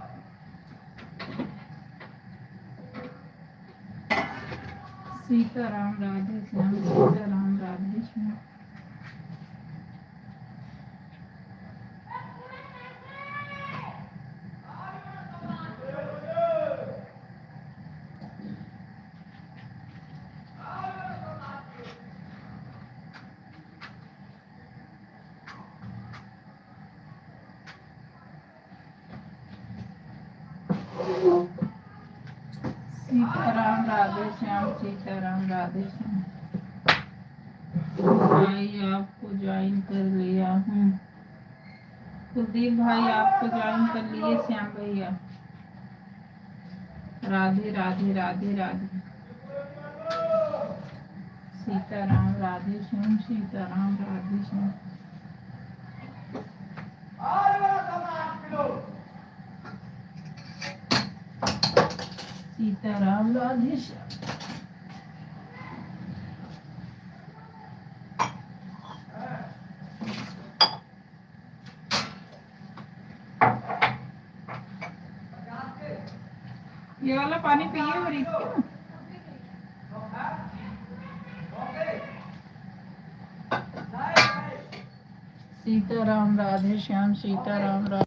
सीताराम, राधे श्याम सीताराम, राधे श्याम। सीताराम, राधे श्याम सीताराम, राधे श्याम। भाई आपको ज्वाइन कर लिया हूँ। कुलदीप भाई आपको ज्वाइन कर लिए श्याम भैया। राधे राधे राधे राधे सीताराम, राधे श्याम सीताराम, राधे श्याम। सीताराम, राधे श्याम। ये वाला पानी पिए मेरी क्यों? सीताराम, राधे श्याम सीताराम, राधे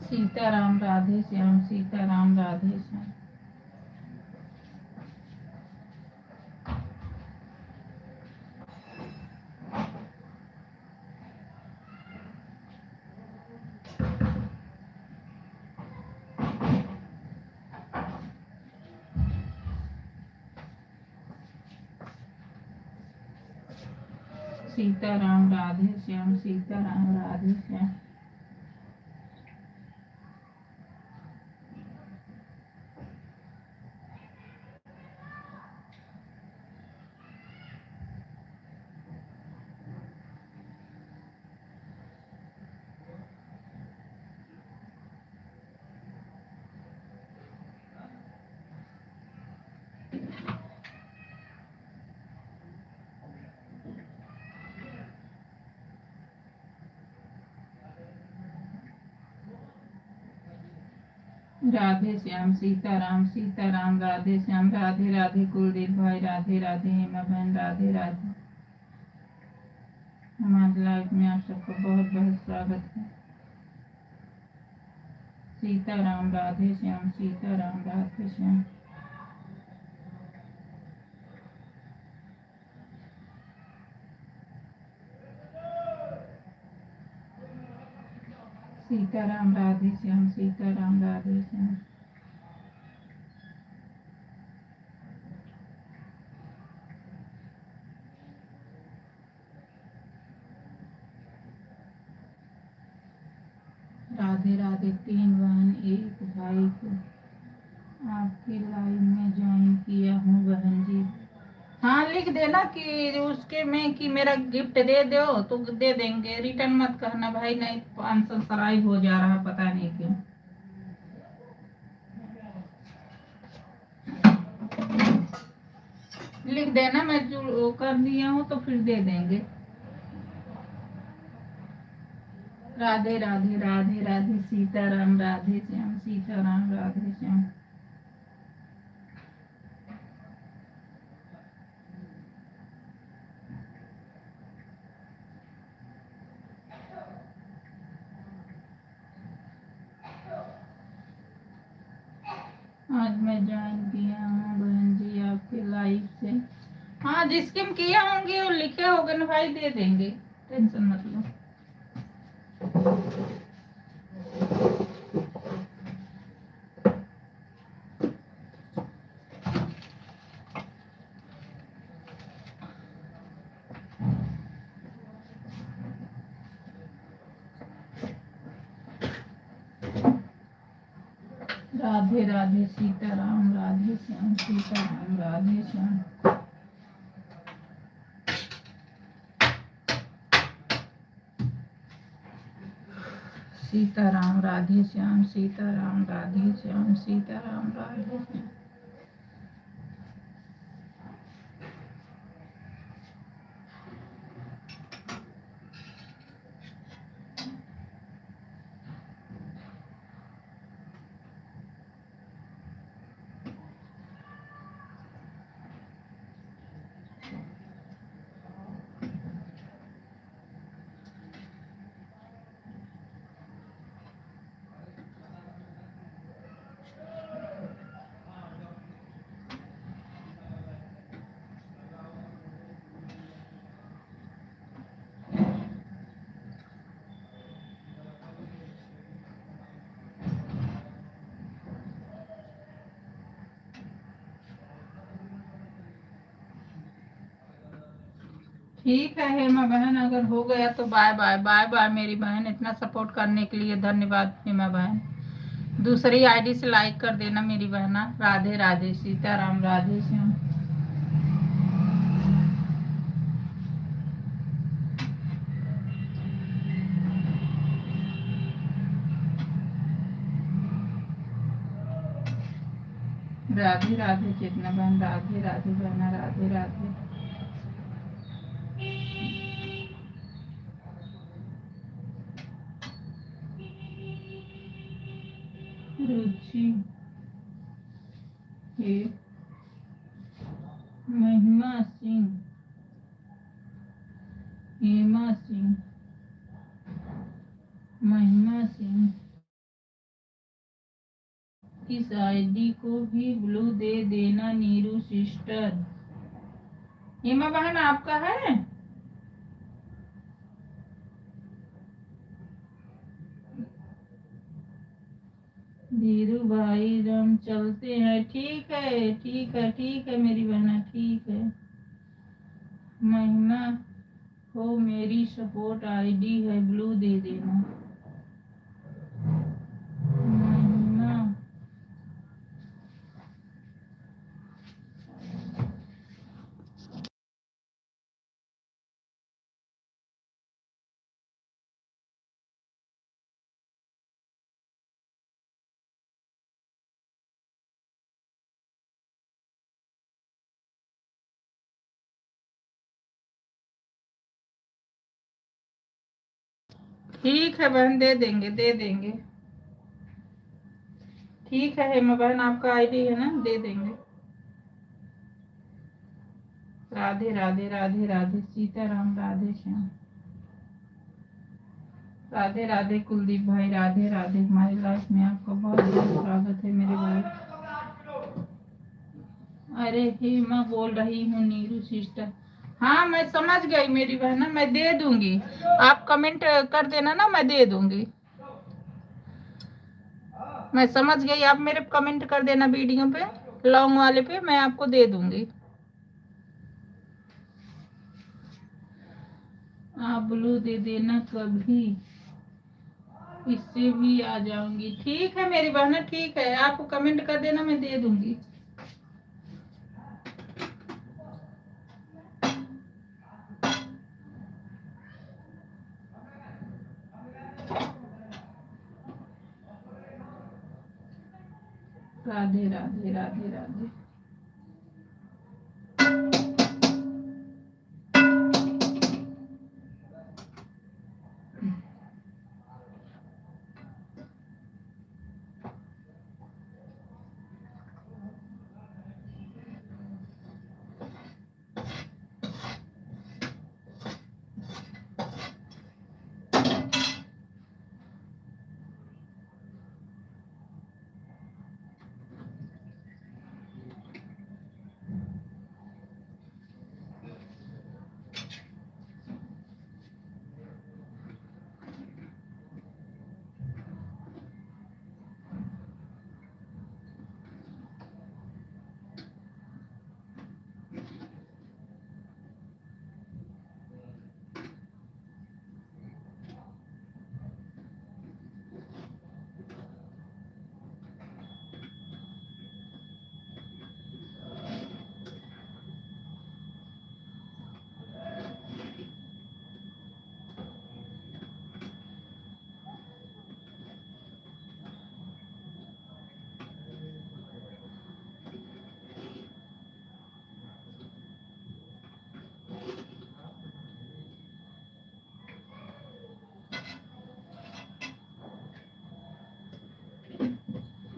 सीताराम राधे श्याम, सीताराम राधे श्याम। सीताराम राधे श्याम, सीताराम राधे श्याम। राधे श्याम, सीताराम, सीताराम राधे श्याम। राधे राधे कुलदीप भाई, राधे राधे हेमा बहन, राधे राधे। हमारे लाइफ में आप सबको बहुत बहुत स्वागत है। सीताराम राधे श्याम, सीताराम राधे श्याम। सीताराम राधे श्याम, सीताराम राधे श्याम। राधे राधे। 3 बहन 1 भाई को आपकी लाइव में ज्वाइन किया हूँ बहन जी। हाँ, लिख देना कि उसके में कि मेरा गिफ्ट दे दो तो दे देंगे, रिटर्न मत कहना भाई, नहीं अनसब्सक्राइब हो जा रहा पता नहीं क्यों। लिख देना मैं जो कर दिया हूँ तो फिर दे देंगे। राधे राधे, राधे राधे, सीताराम राधे श्याम, सीताराम राधे श्याम। आज मैं ज्वाइन किया हूँ बहन जी आपके लाइव से। हाँ, जिसके में किए होंगे और लिखे होंगे ना भाई, दे देंगे, टेंशन मत लो। राधे राधे, सीताराम राधे श्याम, सीताराम राधे श्याम। सीताराम राधे श्याम, सीताराम राधे श्याम, सीताराम राधे श्याम। ठीक है हेमा बहन, अगर हो गया तो बाय बाय। बाय बाय मेरी बहन, इतना सपोर्ट करने के लिए धन्यवाद हेमा बहन। दूसरी आईडी से लाइक कर देना मेरी बहना। राधे राधे, सीताराम राधे श्याम। राधे राधे चेतना बहन, राधे राधे बहना, राधे राधे। रुचि हे महिमा सिंह, हेमा सिंह, महिमा सिंह, आईडी को भी ब्लू दे देना नीरू सिस्टर। हेमा बहन आपका है? धीरू भाई हम चलते हैं। ठीक है ठीक है ठीक है मेरी बहना, ठीक है। महिमा हो मेरी सपोर्ट आईडी है, ब्लू दे देना। महिमा ठीक है बहन, दे देंगे दे देंगे। ठीक है हेमा बहन, आपका आईडी है ना, दे देंगे। राधे राधे राधे राधे सीताराम, राधे श्याम, राधे राधे कुलदीप भाई, राधे राधे। हमारी लाइफ में आपका बहुत बहुत स्वागत है मेरे भाई। अरे हेमा बोल रही हूँ नीरू सिस्टर। हाँ मैं समझ गई मेरी बहना, मैं दे दूंगी। आप कमेंट कर देना ना, मैं दे दूंगी। मैं समझ गई, आप मेरे कमेंट कर देना वीडियो पे, लॉन्ग वाले पे, मैं आपको दे दूंगी। आप ब्लू दे देना कभी, इससे भी आ जाऊंगी। ठीक है मेरी बहना, ठीक है, आप कमेंट कर देना, मैं दे दूंगी। राधे राधे राधे राधे।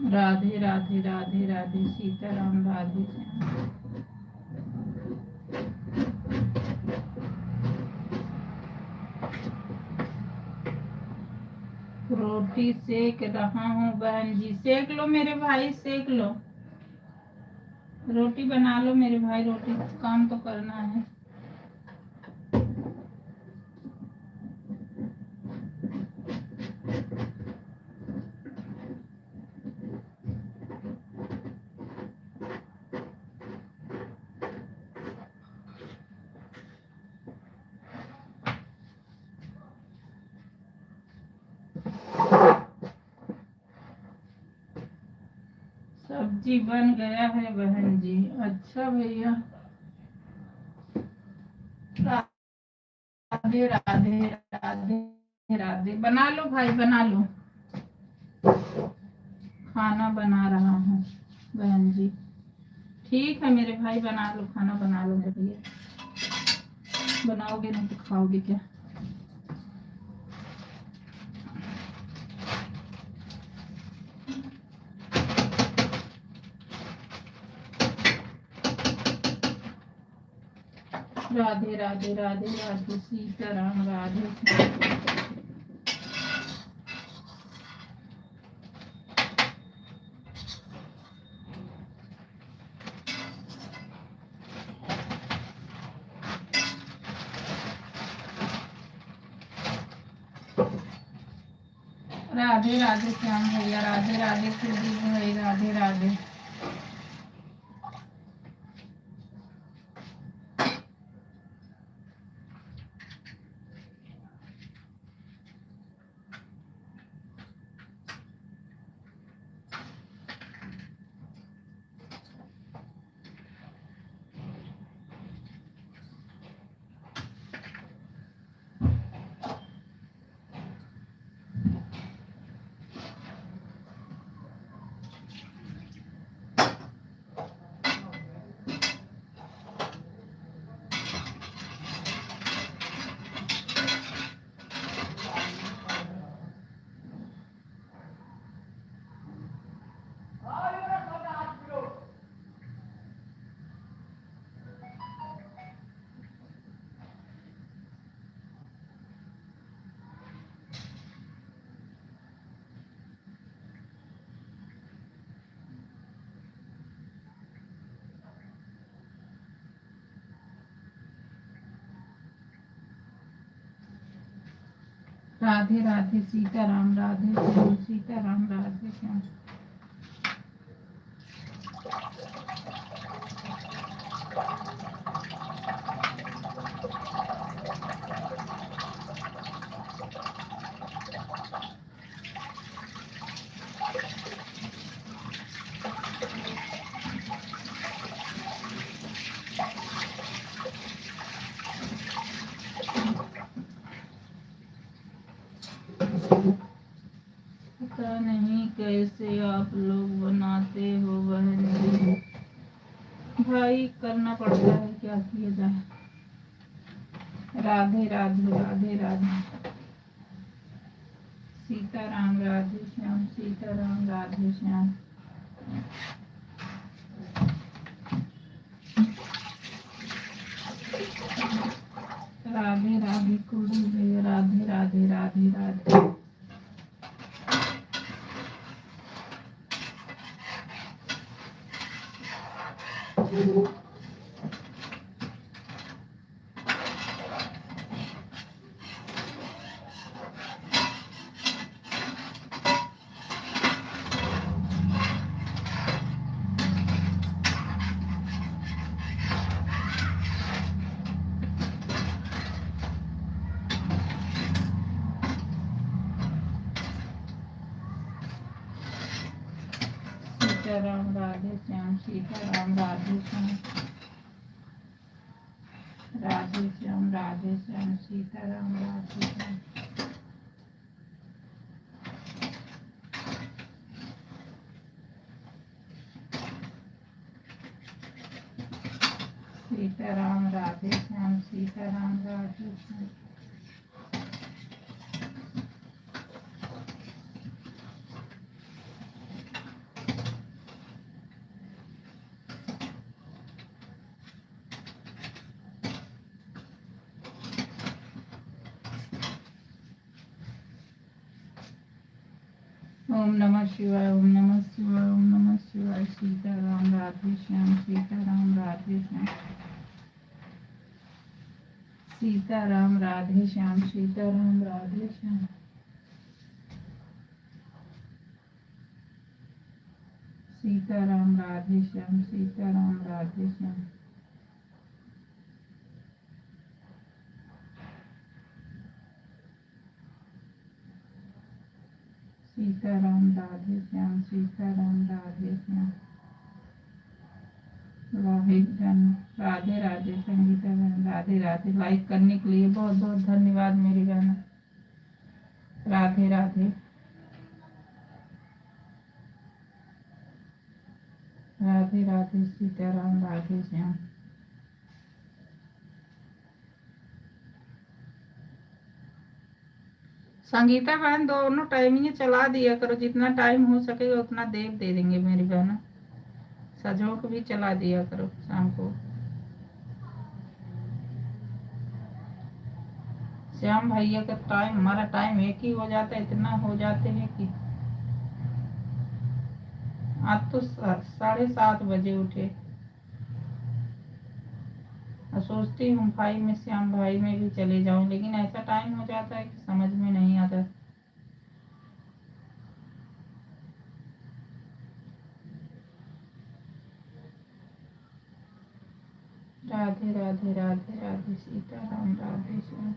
राधे राधे राधे राधे सीताराम, राधे श्याम। रोटी सेक रहा हूँ बहन जी, सेक लो मेरे भाई, सेक लो। रोटी बना लो मेरे भाई, रोटी काम तो करना है। सब्जी बन गया है बहन जी। अच्छा भैया, राधे राधे राधे राधे। बना लो भाई, बना लो। खाना बना रहा हूँ बहन जी। ठीक है मेरे भाई, बना लो, खाना बना लो मेरे भैया। बनाओगे नहीं तो खाओगे क्या? राधे राधे राधे राधे सीताराम, राधे श्याम। राधे राधे श्याम भैया, राधे राधे कुलदीप भाई, राधे राधे। राधे राधे सीताराम, राधे श्याम सीताराम, राधे श्याम। पता नहीं कैसे आप लोग बनाते हो बहन जी, भाई करना पड़ता है, क्या किया जाए। राधे राधे, राधे राधे सीताराम, राधे श्याम सीताराम, राधे श्याम। राधे राधे कुलदीप भैया, राधे राधे, राधे राधे। सीताराम, राधे श्याम सीताराम, राधे श्याम, राधे श्याम, राधे श्याम सीताराम, राधे श्याम। सीताराम, राधे श्याम सीताराम, राधे श्याम। ओम नमः शिवाय, ओम नमः शिवाय, ओम नमः शिवाय। सीताराम, राधे श्याम सीताराम, राधे श्याम। सीताराम, राधे श्याम सीताराम, राधे श्याम। सीताराम, राधे श्याम सीताराम, राधे श्याम। सीताराम, राधे श्याम सीताराम, राधे श्याम। वाहिद जन, राधे राधे संगीता बहन, राधे राधे। लाइक करने के लिए बहुत बहुत धन्यवाद मेरी बहन। राधे राधे, राधे राधे सीताराम, राधे श्याम। संगीता बहन दोनों टाइमिंग चला दिया करो, जितना टाइम हो सकेगा उतना देर दे देंगे मेरी बहन। सजों को भी चला दिया करो शाम को। श्याम भैया का टाइम, हमारा टाइम एक ही हो जाता है, इतना हो जाते हैं कि आज तो 7:30 उठे। सोचती हूँ भाई में, श्याम भाई में भी चले जाऊं, लेकिन ऐसा टाइम हो जाता है कि समझ में नहीं आता। राधे राधे राधे राधे सीताराम राधे श्याम।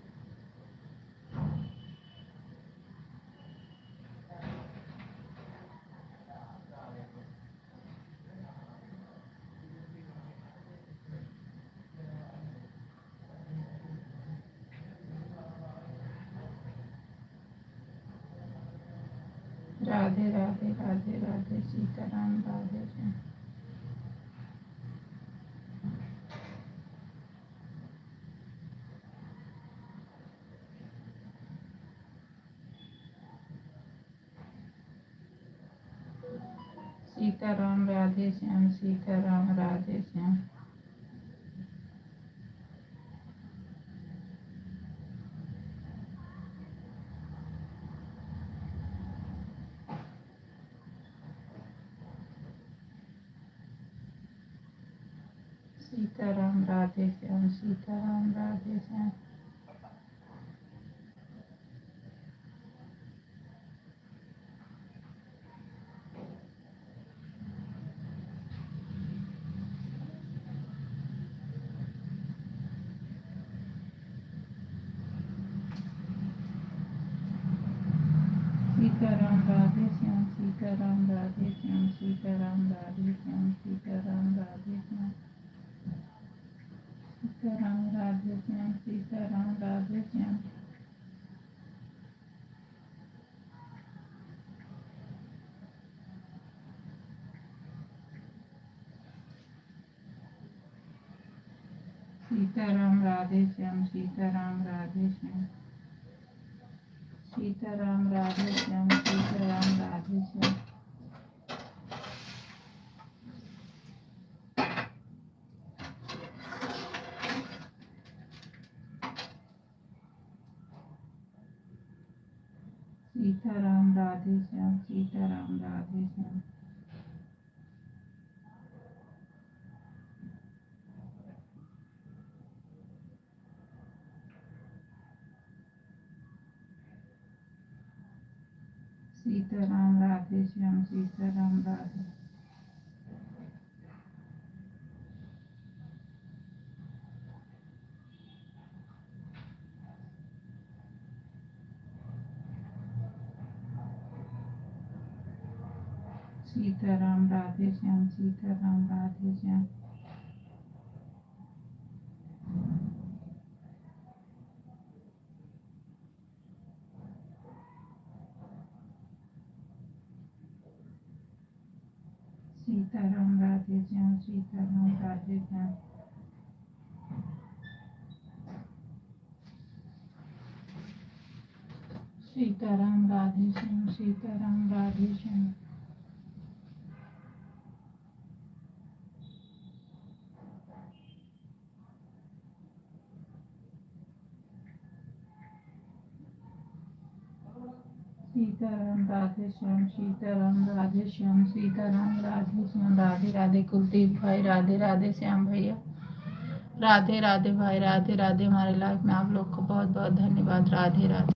राधे राधे राधे राधे सीताराम राधे श्याम। सीताराम राधे श्याम सीताराम राधे श्याम। सीताराम राधे श्याम सीताराम राधे श्याम। सीताराम राधे श्याम सीताराम राधे श्याम सीताराम राधे श्याम सीताराम राधे श्याम। सीताराम राधे श्याम सीताराम राधे श्याम। सीताराम राधे श्याम सीताराम राधे श्याम। सीताराम राधे श्याम सीताराम राधे श्याम। सीताराम राधे श्याम सीताराम राधे श्याम। सीताराम राधे श्याम सीताराम राधे। सीताराम राधे श्याम सीताराम राधे श्याम। सीताराम राधे श्याम सीताराम राधे श्याम। सीताराम राधे श्याम सीताराम राधे श्याम। सीताराम राधे श्याम सीताराम राधे श्याम सीताराम राधे श्याम। राधे राधे कुलदीप भाई राधे राधे श्याम भैया राधे राधे भाई राधे राधे। हमारे लाइफ में आप लोग को बहुत बहुत धन्यवाद। राधे राधे।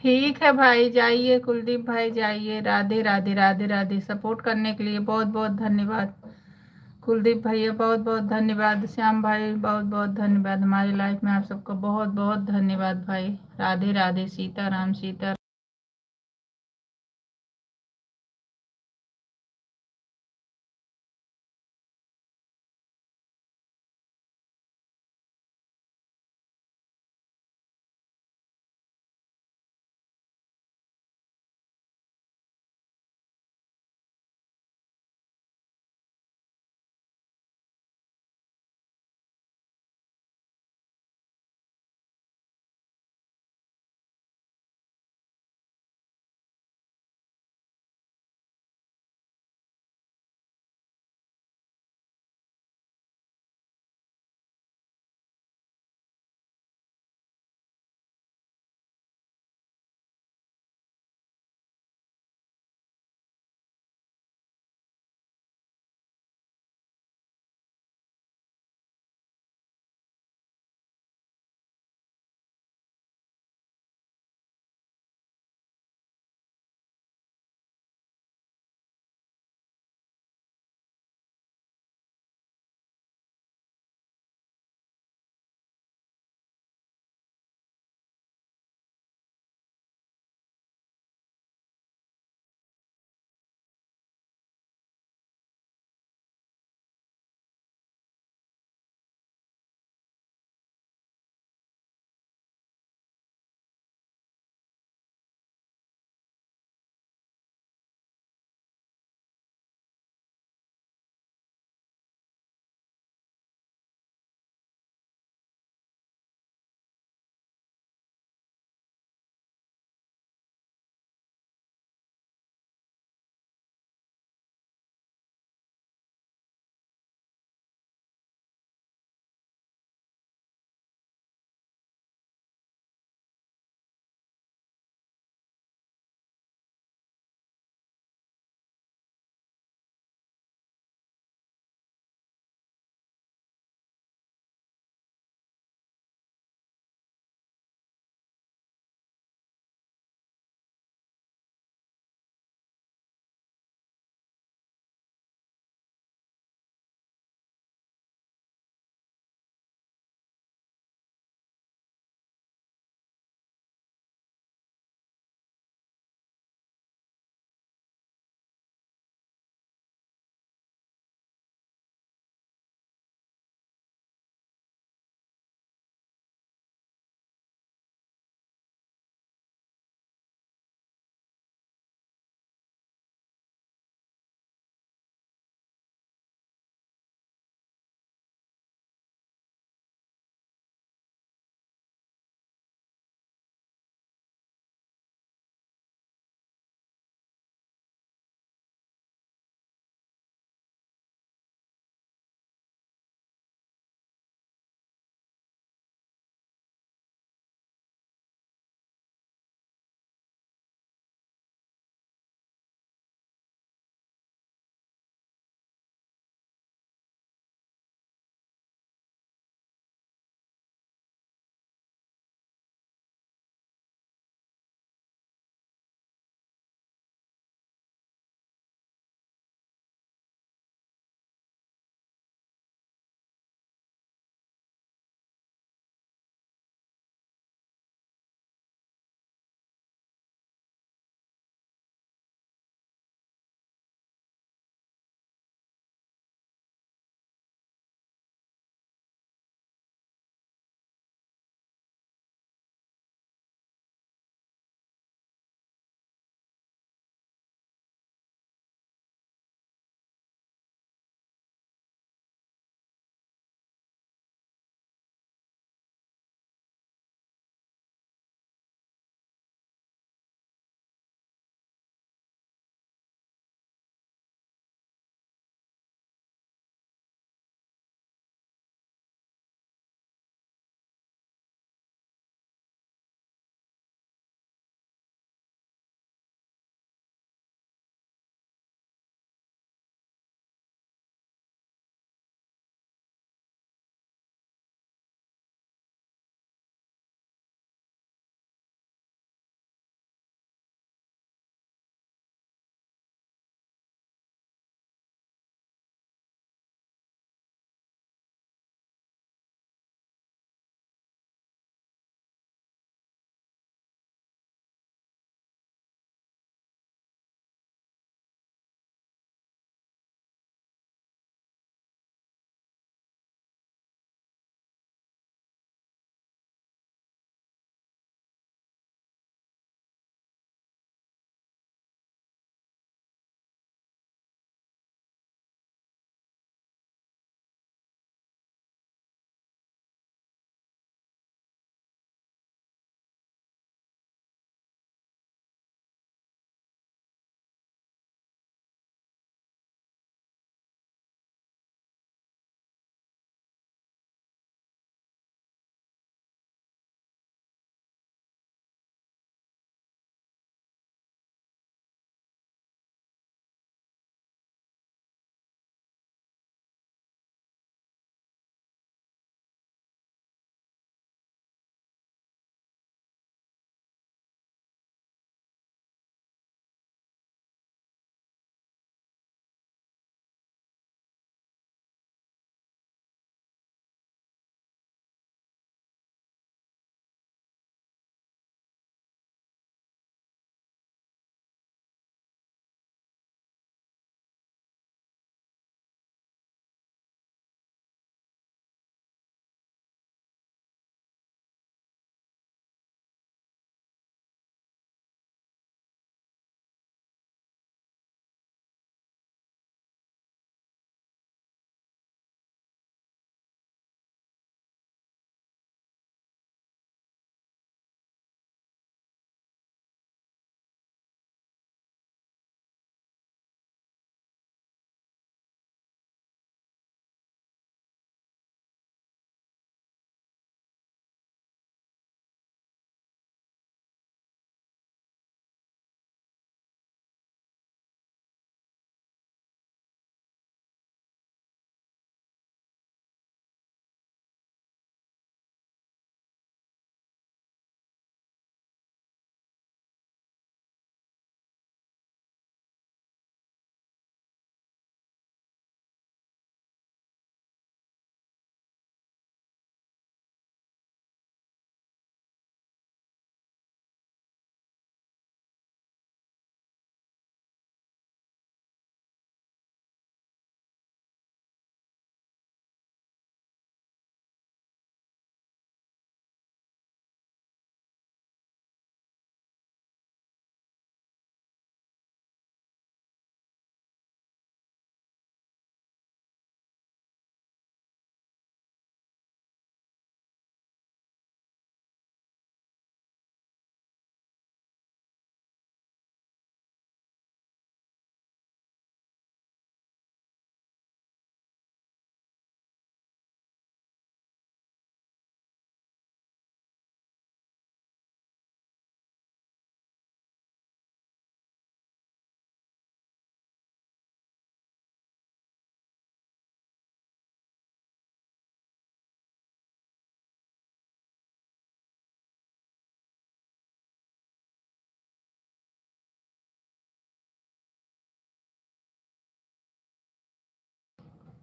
ठीक है भाई, जाइए कुलदीप भाई, जाइए। राधे राधे राधे राधे। सपोर्ट करने के लिए बहुत बहुत धन्यवाद। कुलदीप भैया बहुत बहुत धन्यवाद। श्याम भाई बहुत बहुत धन्यवाद। हमारी लाइफ में आप सबका बहुत बहुत धन्यवाद भाई। राधे राधे। सीताराम सीता।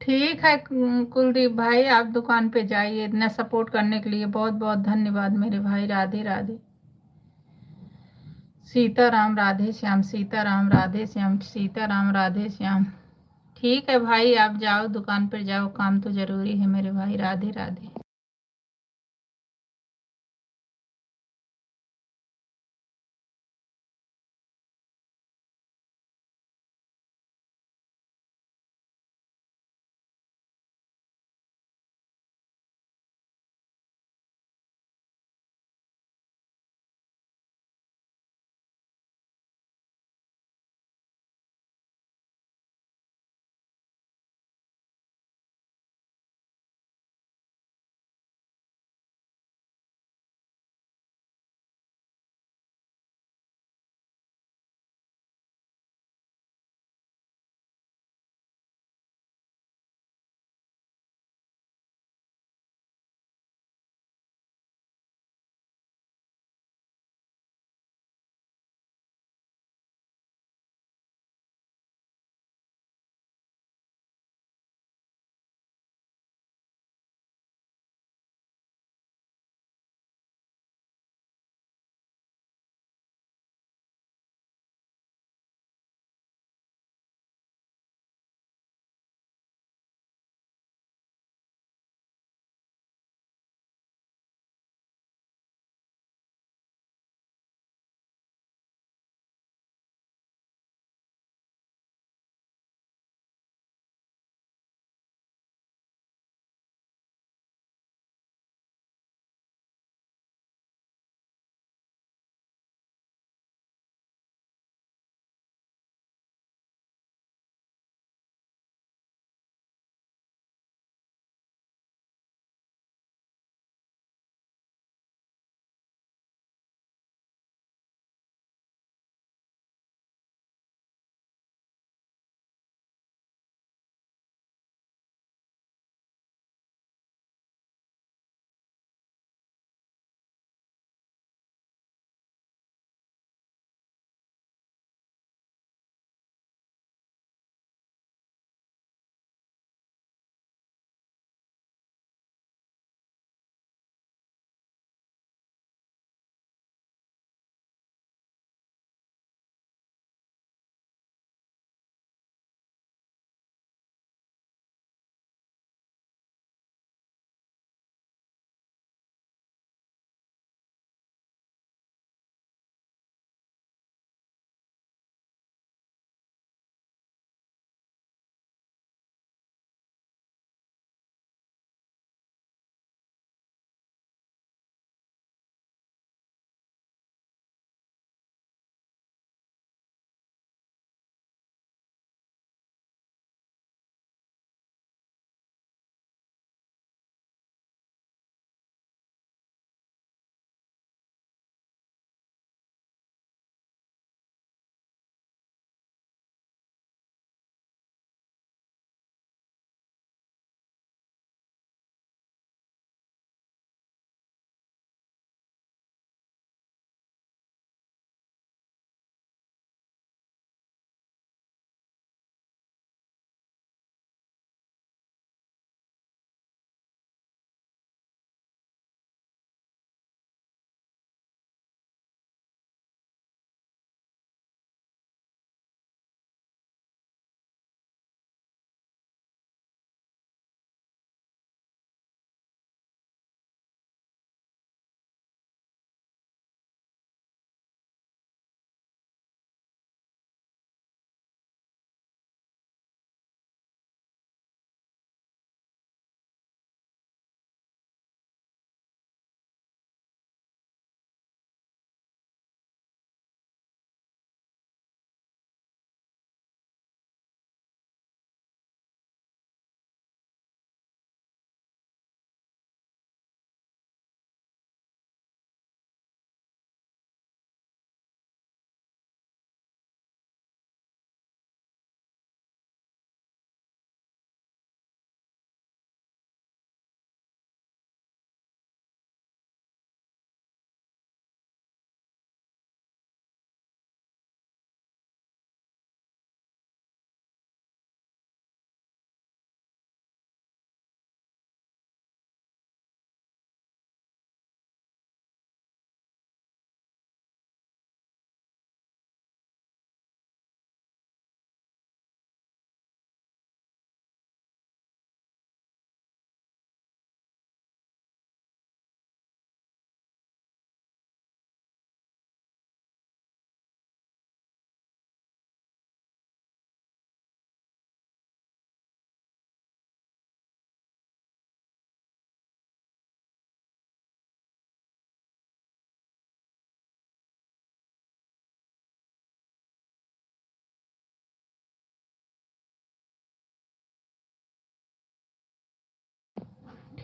ठीक है कुलदीप भाई, आप दुकान पे जाइए, इतना सपोर्ट करने के लिए बहुत बहुत धन्यवाद मेरे भाई। राधे राधे। सीताराम राधे श्याम, सीताराम राधे श्याम, सीताराम राधे श्याम। ठीक है भाई, आप जाओ दुकान पर जाओ, काम तो जरूरी है मेरे भाई। राधे राधे।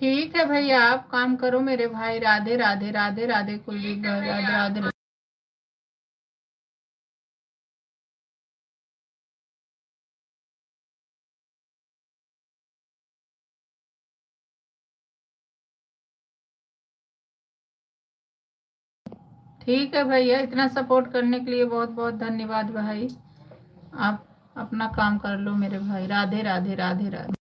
ठीक है भैया, आप काम करो मेरे भाई। राधे राधे राधे राधे कुलदीप भाई, राधे राधे। ठीक है भैया, इतना सपोर्ट करने के लिए बहुत बहुत धन्यवाद भाई। आप अपना काम कर लो मेरे भाई। राधे राधे राधे राधे।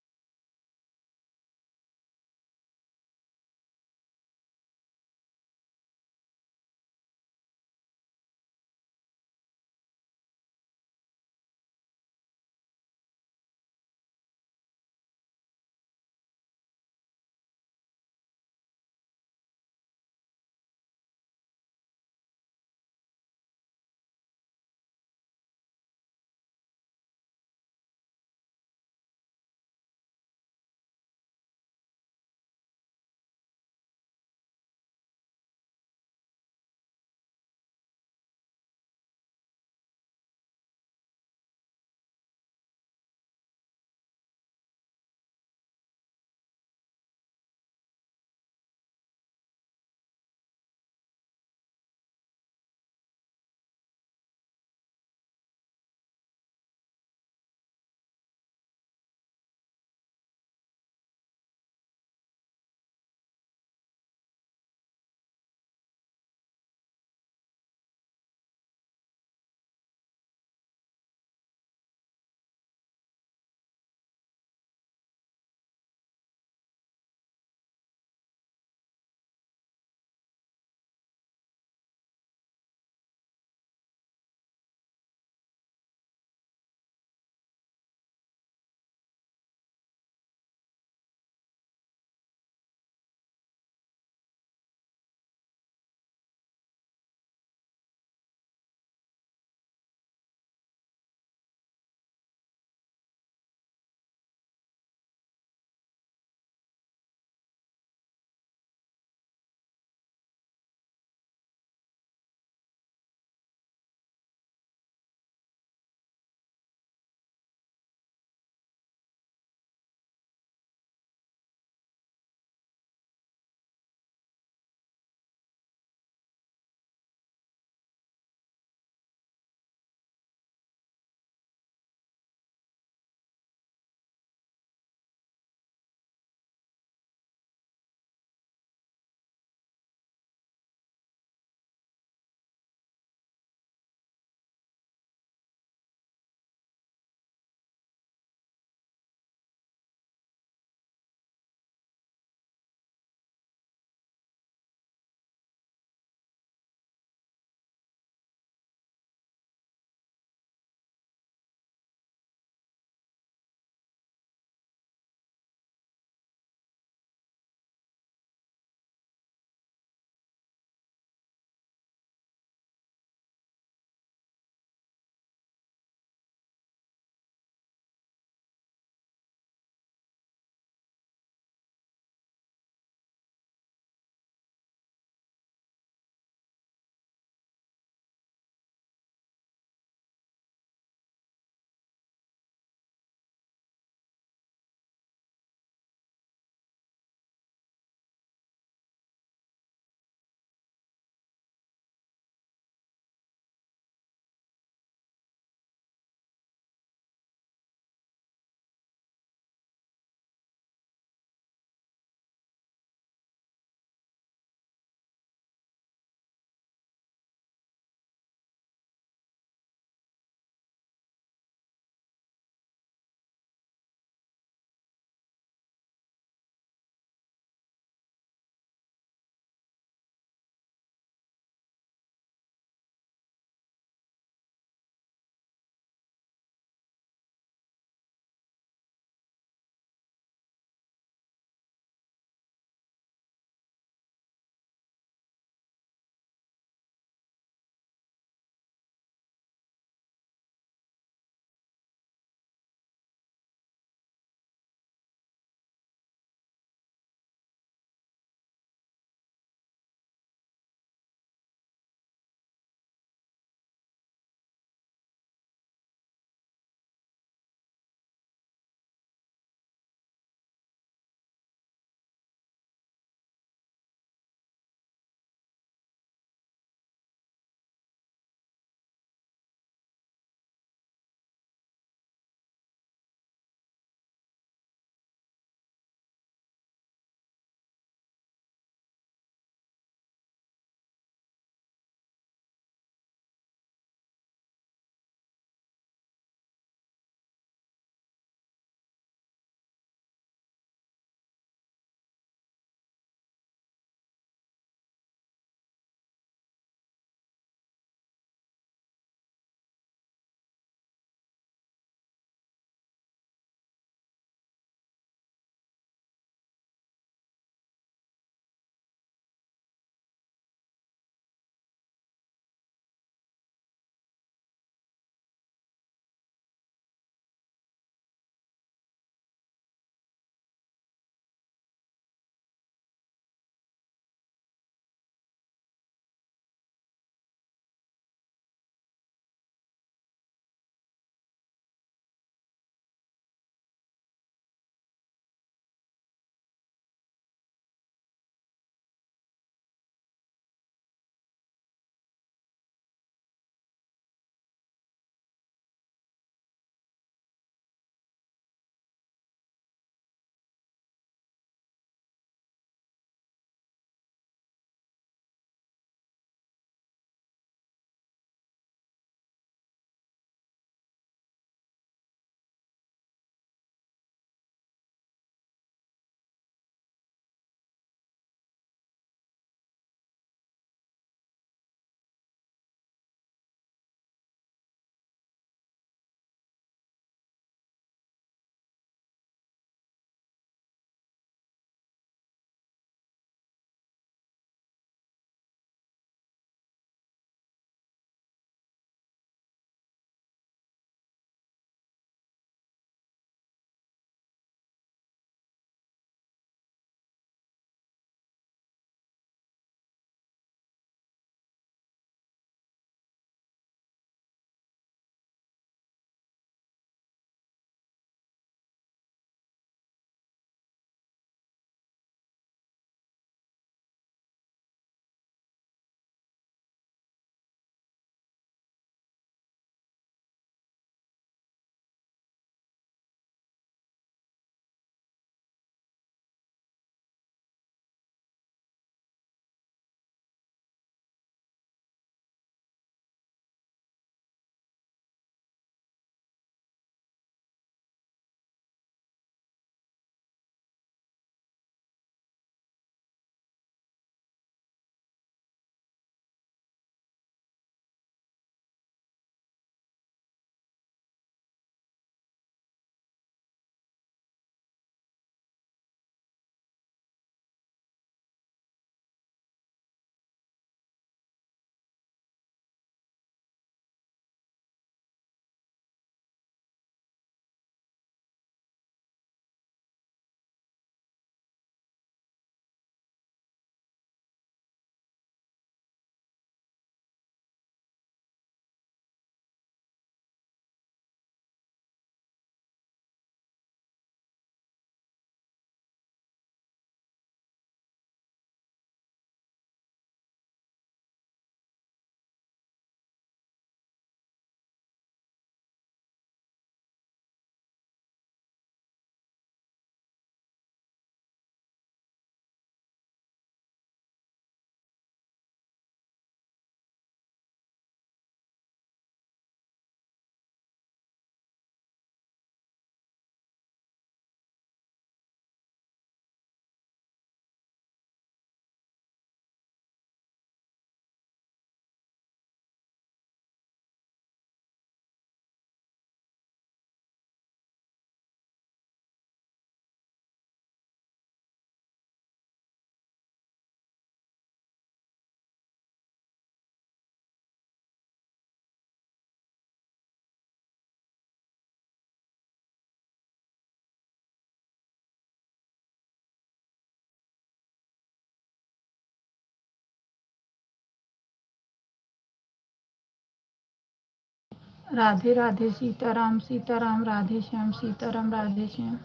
राधे राधे, सीताराम सीताराम, राधे श्याम, सीताराम राधे श्याम।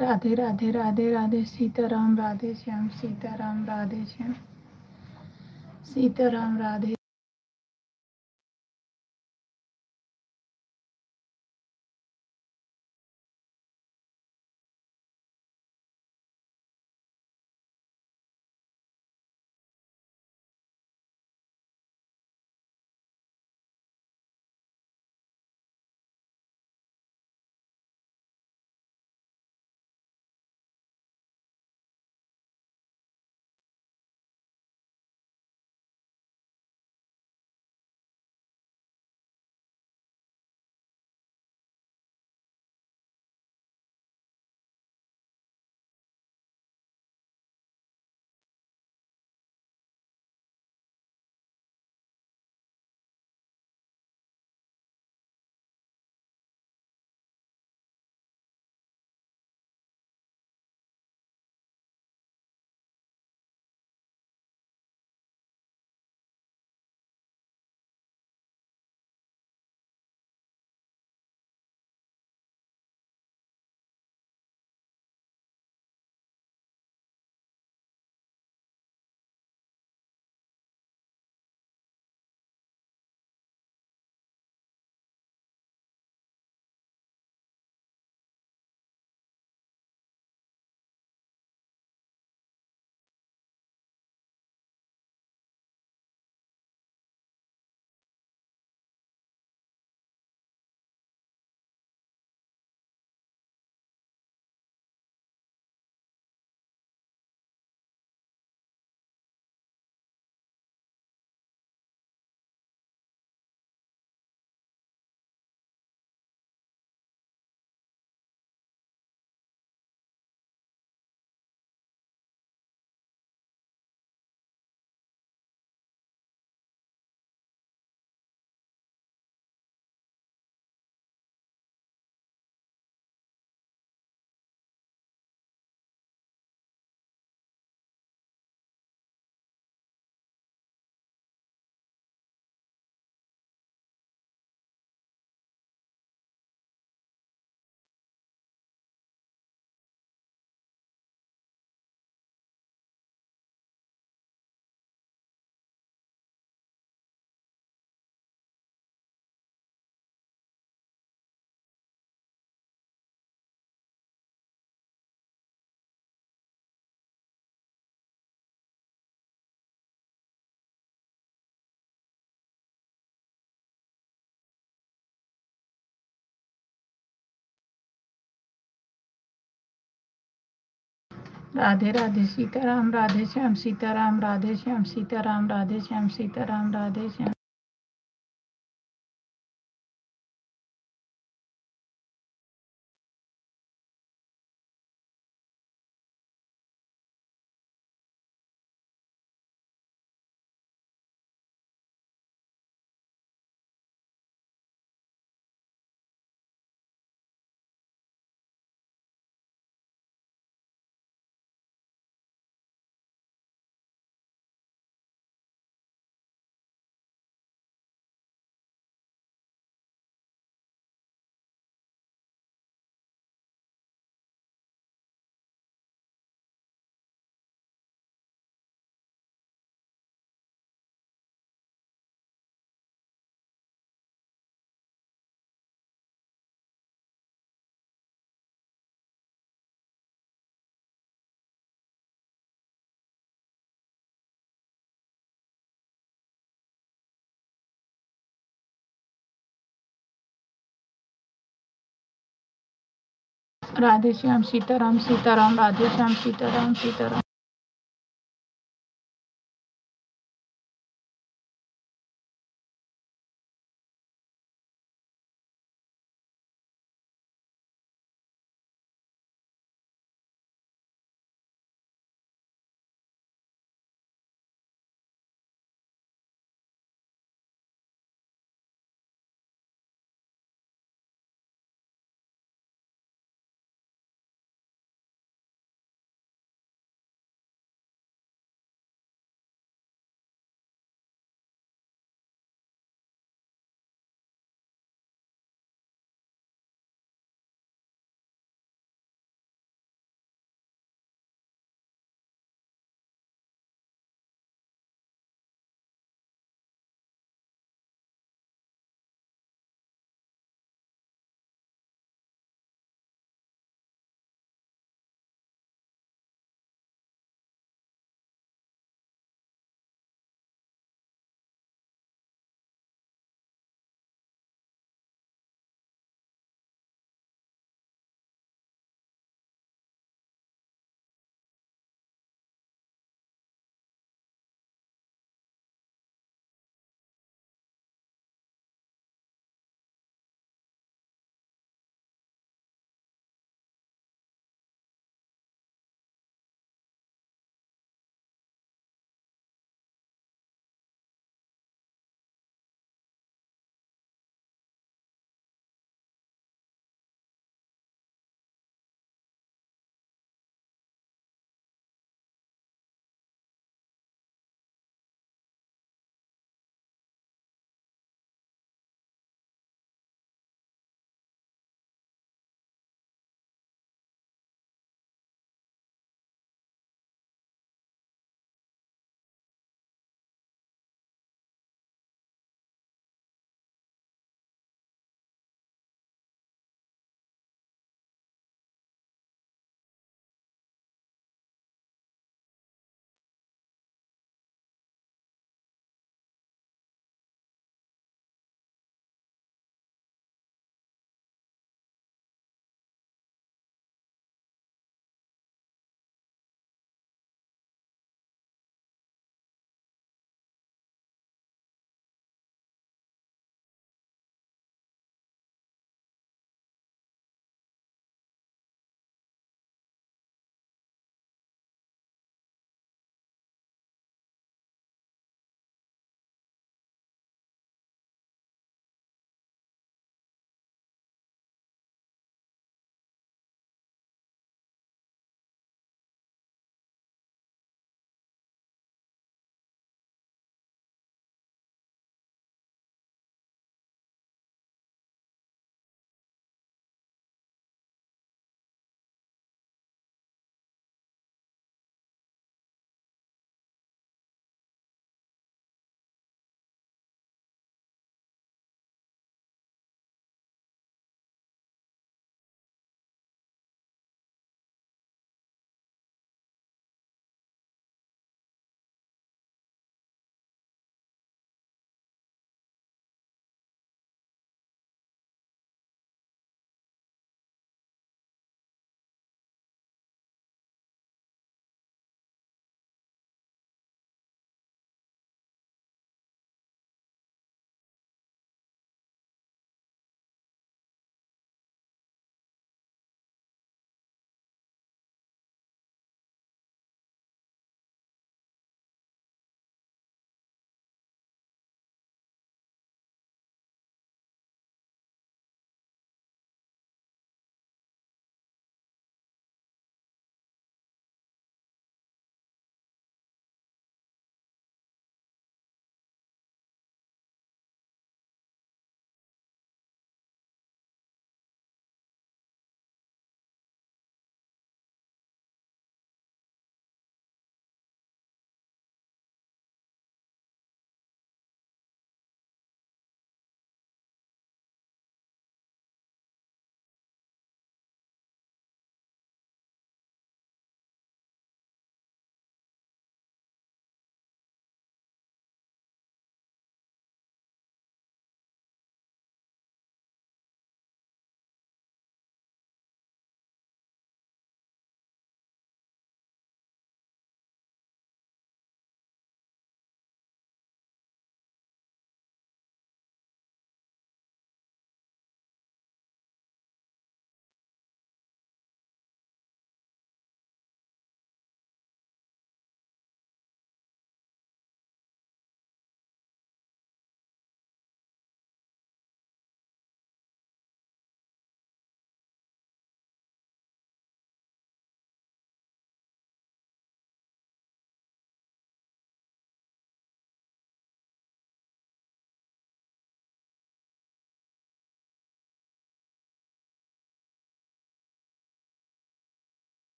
राधे राधे राधे राधे सीताराम राधे श्याम सीताराम राधे श्याम सीताराम राधे राधे राधे सीताराम राधे श्याम सीताराम राधे श्याम सीताराम राधे श्याम सीताराम राधे श्याम राधे श्याम सीताराम सीताराम राधे श्याम सीताराम सीताराम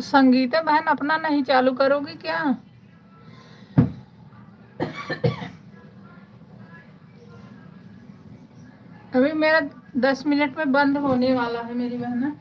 संगीता बहन अपना नहीं चालू करोगी क्या? अभी मेरा 10 मिनट में बंद होने वाला है मेरी बहन।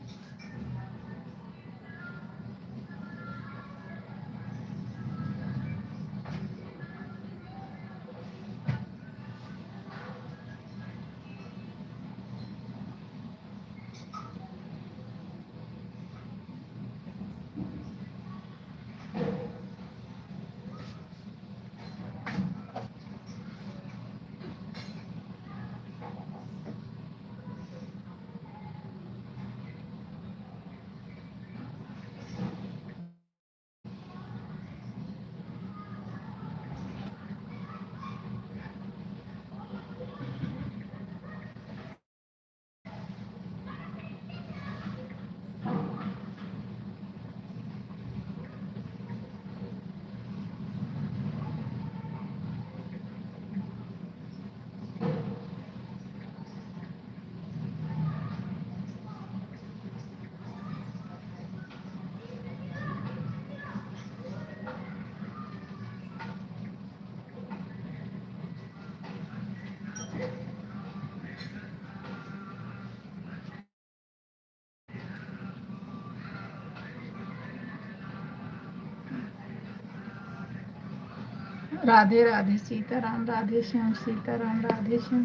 राधे राधे, सीताराम, राधे श्याम, सीताराम, राधे श्याम।